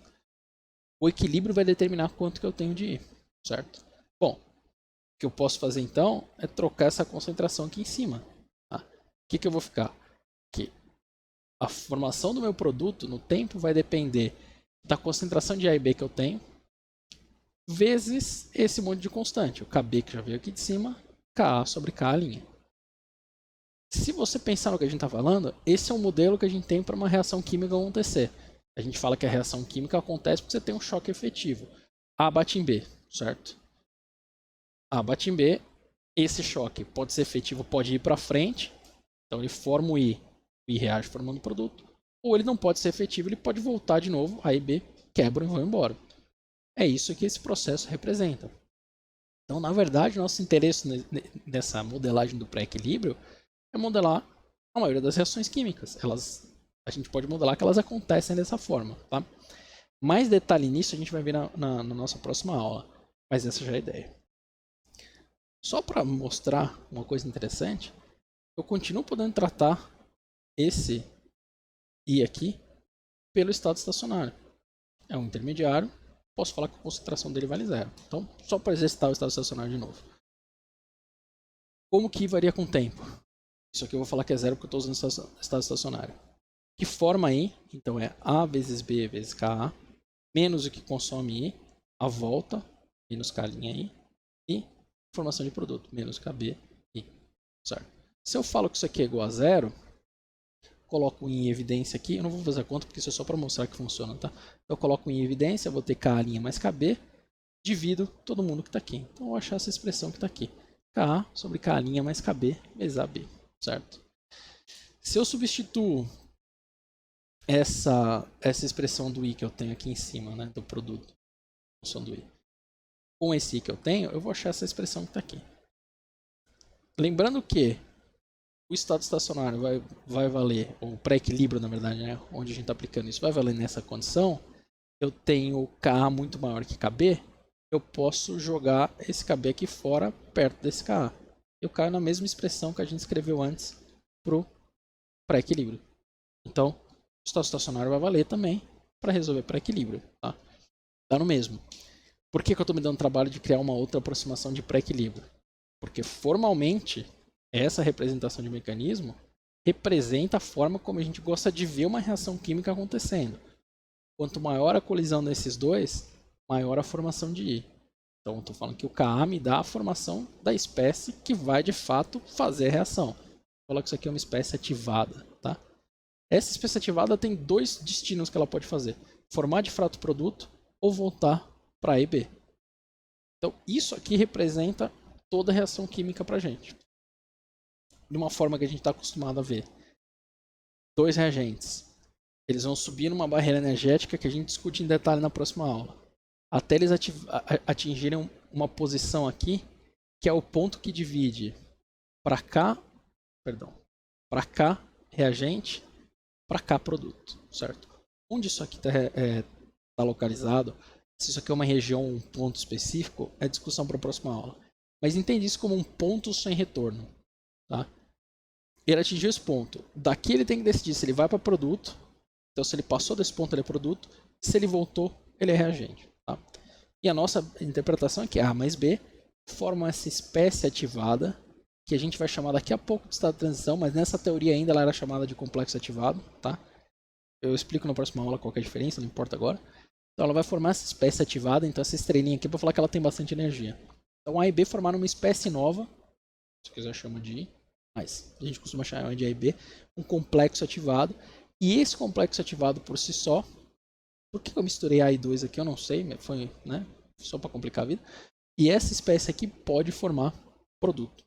O equilíbrio vai determinar quanto que eu tenho de I, certo? Bom, o que eu posso fazer então é trocar essa concentração aqui em cima. Tá? O que eu vou ficar? Que a formação do meu produto no tempo vai depender da concentração de A e B que eu tenho, vezes esse monte de constante, o KB que já veio aqui de cima, Ka sobre K'. Se você pensar no que a gente está falando, esse é um modelo que a gente tem para uma reação química acontecer. A gente fala que a reação química acontece porque você tem um choque efetivo. A bate em B, certo? A bate em B, esse choque pode ser efetivo, pode ir para frente, então ele forma o I reage formando o produto, ou ele não pode ser efetivo, ele pode voltar de novo, A e B quebram e vão embora. É isso que esse processo representa. Então, na verdade, nosso interesse nessa modelagem do pré-equilíbrio é modelar a maioria das reações químicas. A gente pode modelar que elas acontecem dessa forma. Tá? Mais detalhe nisso a gente vai ver na nossa próxima aula, mas essa já é a ideia. Só para mostrar uma coisa interessante, eu continuo podendo tratar esse I aqui pelo estado estacionário. É um intermediário, posso falar que a concentração dele vale zero. Então, só para exercitar o estado estacionário de novo. Como que I varia com o tempo? Isso aqui eu vou falar que é zero porque eu estou usando estado estacionário. Que forma I, então é A vezes B vezes Ka, menos o que consome I, a volta, menos K' I, e formação de produto, menos KB I. Certo? Se eu falo que isso aqui é igual a zero, coloco em evidência aqui, eu não vou fazer a conta porque isso é só para mostrar que funciona, tá? Eu coloco em evidência, vou ter K' mais KB, divido todo mundo que está aqui. Então eu vou achar essa expressão que está aqui. K sobre K' mais KB vezes AB, certo? Se eu substituo essa expressão do I que eu tenho aqui em cima, né, do produto, função do I, com esse I que eu tenho, eu vou achar essa expressão que está aqui. Lembrando que o estado estacionário vai valer, ou o pré-equilíbrio, na verdade, né, onde a gente está aplicando isso, vai valer nessa condição. Eu tenho K muito maior que KB, eu posso jogar esse KB aqui fora, perto desse KA. Eu caio na mesma expressão que a gente escreveu antes para o pré-equilíbrio. Então, o estado estacionário vai valer também para resolver pré-equilíbrio. Tá? Dá no mesmo. Por que eu estou me dando trabalho de criar uma outra aproximação de pré-equilíbrio? Porque formalmente, essa representação de mecanismo representa a forma como a gente gosta de ver uma reação química acontecendo. Quanto maior a colisão desses dois, maior a formação de I. Então, estou falando que o Ka me dá a formação da espécie que vai, de fato, fazer a reação. Vou falar que isso aqui é uma espécie ativada. Tá? Essa espécie ativada tem dois destinos que ela pode fazer. Formar de fato produto ou voltar para A e B. Então, isso aqui representa toda a reação química para a gente. De uma forma que a gente está acostumado a ver. Dois reagentes. Eles vão subir numa barreira energética que a gente discute em detalhe na próxima aula. Até eles atingirem uma posição aqui, que é o ponto que divide para cá reagente, para cá produto, certo? Onde isso aqui está localizado, se isso aqui é uma região, um ponto específico, é discussão para a próxima aula. Mas entende isso como um ponto sem retorno. Tá? Ele atingiu esse ponto. Daqui ele tem que decidir se ele vai para produto. Então, se ele passou desse ponto, ele é produto. Se ele voltou, ele é reagente. Tá? E a nossa interpretação é que A mais B formam essa espécie ativada, que a gente vai chamar daqui a pouco de estado de transição, mas nessa teoria ainda ela era chamada de complexo ativado. Tá? Eu explico na próxima aula qual é a diferença, não importa agora. Então, ela vai formar essa espécie ativada. Então, essa estrelinha aqui é para falar que ela tem bastante energia. Então, A e B formaram uma espécie nova, se quiser chama de I, mas a gente costuma chamar de A e B, um complexo ativado. E esse complexo ativado por si só, por que eu misturei A e 2 aqui? Eu não sei, foi só para complicar a vida. E essa espécie aqui pode formar produto,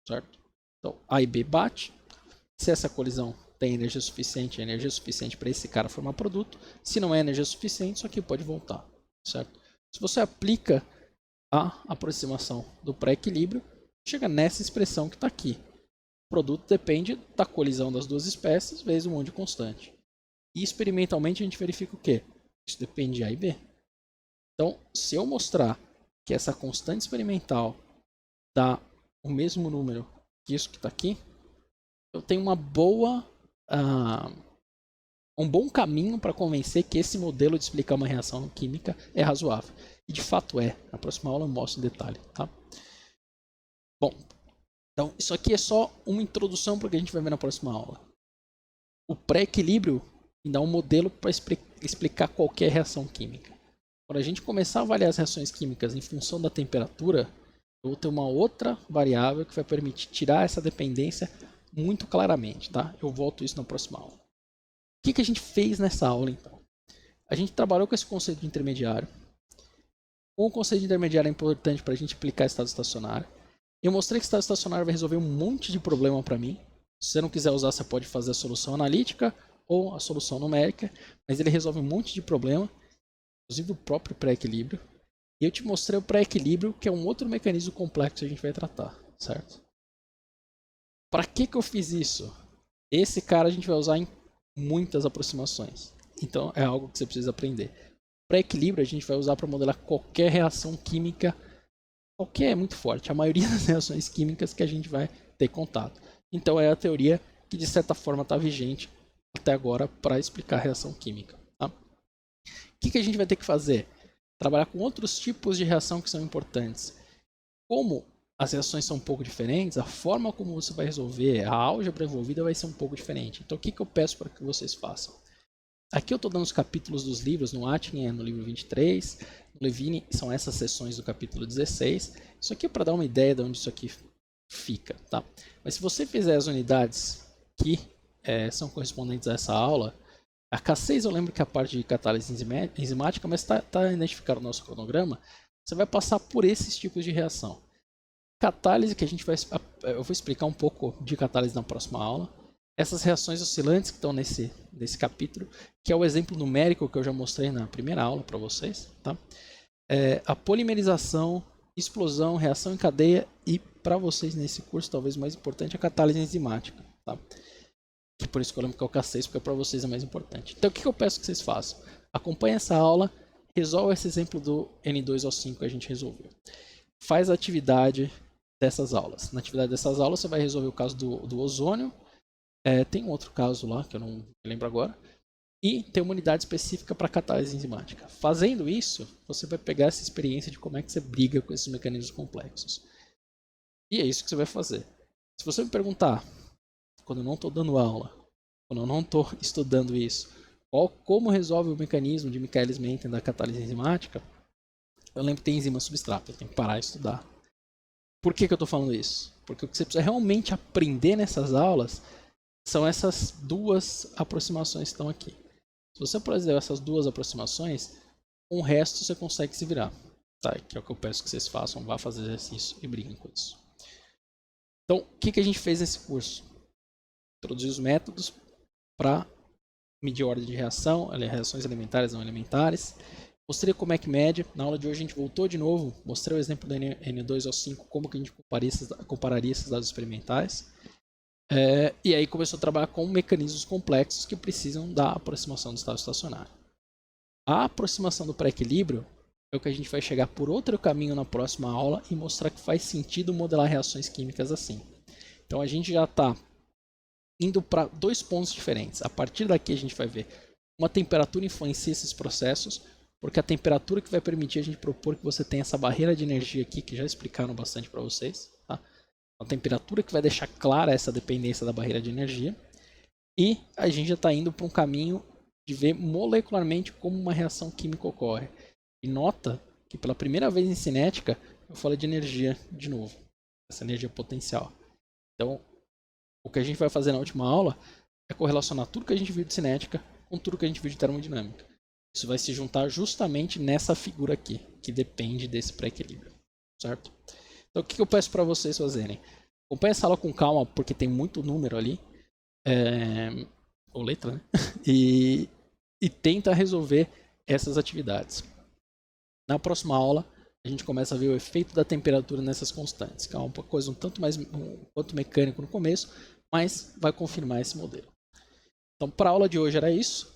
certo? Então A e B bate, se essa colisão tem energia suficiente, é energia suficiente para esse cara formar produto. Se não é energia suficiente, isso aqui pode voltar, certo? Se você aplica a aproximação do pré-equilíbrio, chega nessa expressão que está aqui. O produto depende da colisão das duas espécies vezes um monte de constante. E experimentalmente a gente verifica o quê? Isso depende de A e B. Então, se eu mostrar que essa constante experimental dá o mesmo número que isso que está aqui, eu tenho um bom caminho para convencer que esse modelo de explicar uma reação química é razoável. E de fato é. Na próxima aula eu mostro em detalhe. Tá? Bom, então isso aqui é só uma introdução para o que a gente vai ver na próxima aula. O pré-equilíbrio me dá um modelo para explicar qualquer reação química. Quando a gente começar a avaliar as reações químicas em função da temperatura, eu vou ter uma outra variável que vai permitir tirar essa dependência muito claramente. Tá? Eu volto isso na próxima aula. O que a gente fez nessa aula, então? A gente trabalhou com esse conceito de intermediário. O conceito de intermediário é importante para a gente aplicar estado estacionário. Eu mostrei que estado estacionário vai resolver um monte de problema para mim. Se você não quiser usar, você pode fazer a solução analítica ou a solução numérica, mas ele resolve um monte de problema, inclusive o próprio pré-equilíbrio. E eu te mostrei o pré-equilíbrio, que é um outro mecanismo complexo que a gente vai tratar, certo? Para que eu fiz isso? Esse cara a gente vai usar em muitas aproximações. Então é algo que você precisa aprender. Pré-equilíbrio a gente vai usar para modelar qualquer reação química. Qualquer é muito forte. A maioria das reações químicas que a gente vai ter contato. Então é a teoria que de certa forma está vigente até agora para explicar a reação química. Tá? O que a gente vai ter que fazer? Trabalhar com outros tipos de reação que são importantes. Como as reações são um pouco diferentes, a forma como você vai resolver, a álgebra envolvida vai ser um pouco diferente. Então o que eu peço para que vocês façam? Aqui eu estou dando os capítulos dos livros, no Atkins é no livro 23, no Levine são essas seções do capítulo 16. Isso aqui é para dar uma ideia de onde isso aqui fica, tá? Mas se você fizer as unidades que são correspondentes a essa aula, a K6 eu lembro que é a parte de catálise enzimática, mas está identificado no nosso cronograma, você vai passar por esses tipos de reação. Catálise, que eu vou explicar um pouco de catálise na próxima aula. Essas reações oscilantes que estão nesse capítulo, que é o exemplo numérico que eu já mostrei na primeira aula para vocês, tá? A polimerização, explosão, reação em cadeia e, para vocês nesse curso, talvez o mais importante, a catálise enzimática, tá? Que por isso que eu lembro que é o K6, porque para vocês é mais importante. Então, o que eu peço que vocês façam? Acompanhe essa aula, resolva esse exemplo do N2O5 que a gente resolveu. Faz a atividade dessas aulas. Na atividade dessas aulas, você vai resolver o caso do ozônio. Tem um outro caso lá, que eu não lembro agora. E tem uma unidade específica para catálise enzimática. Fazendo isso, você vai pegar essa experiência de como é que você briga com esses mecanismos complexos. E é isso que você vai fazer. Se você me perguntar, quando eu não estou dando aula, quando eu não estou estudando isso, como resolve o mecanismo de Michaelis-Menten da catálise enzimática, eu lembro que tem enzima substrato, eu tenho que parar e estudar. Por que eu estou falando isso? Porque o que você precisa realmente aprender nessas aulas são essas duas aproximações que estão aqui. Se você aprender essas duas aproximações, com o resto você consegue se virar. Tá? Que é o que eu peço que vocês façam, vá fazer exercício e briguem com isso. Então, o que a gente fez nesse curso? Introduzir os métodos para medir a ordem de reação, reações elementares e não elementares. Mostrei como é que mede. Na aula de hoje a gente voltou de novo, mostrei o exemplo do N2O5, como que a gente compararia esses dados experimentais. E aí começou a trabalhar com mecanismos complexos que precisam da aproximação do estado estacionário. A aproximação do pré-equilíbrio é o que a gente vai chegar por outro caminho na próxima aula e mostrar que faz sentido modelar reações químicas assim. Então a gente já está indo para dois pontos diferentes. A partir daqui a gente vai ver uma temperatura influencia esses processos, porque a temperatura que vai permitir a gente propor que você tenha essa barreira de energia aqui, que já explicaram bastante para vocês, tá? A temperatura que vai deixar clara essa dependência da barreira de energia. E a gente já está indo para um caminho de ver molecularmente como uma reação química ocorre. E nota que pela primeira vez em cinética eu falo de energia de novo, essa energia potencial. Então, o que a gente vai fazer na última aula é correlacionar tudo que a gente viu de cinética com tudo que a gente viu de termodinâmica. Isso vai se juntar justamente nessa figura aqui, que depende desse pré-equilíbrio, certo? Então, o que eu peço para vocês fazerem? Acompanhe essa aula com calma, porque tem muito número ali, ou letra, né? E tenta resolver essas atividades. Na próxima aula, a gente começa a ver o efeito da temperatura nessas constantes, que é uma coisa quanto mecânico no começo, mas vai confirmar esse modelo. Então, para a aula de hoje era isso.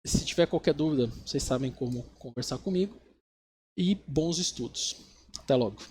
Se tiver qualquer dúvida, vocês sabem como conversar comigo. E bons estudos. Até logo.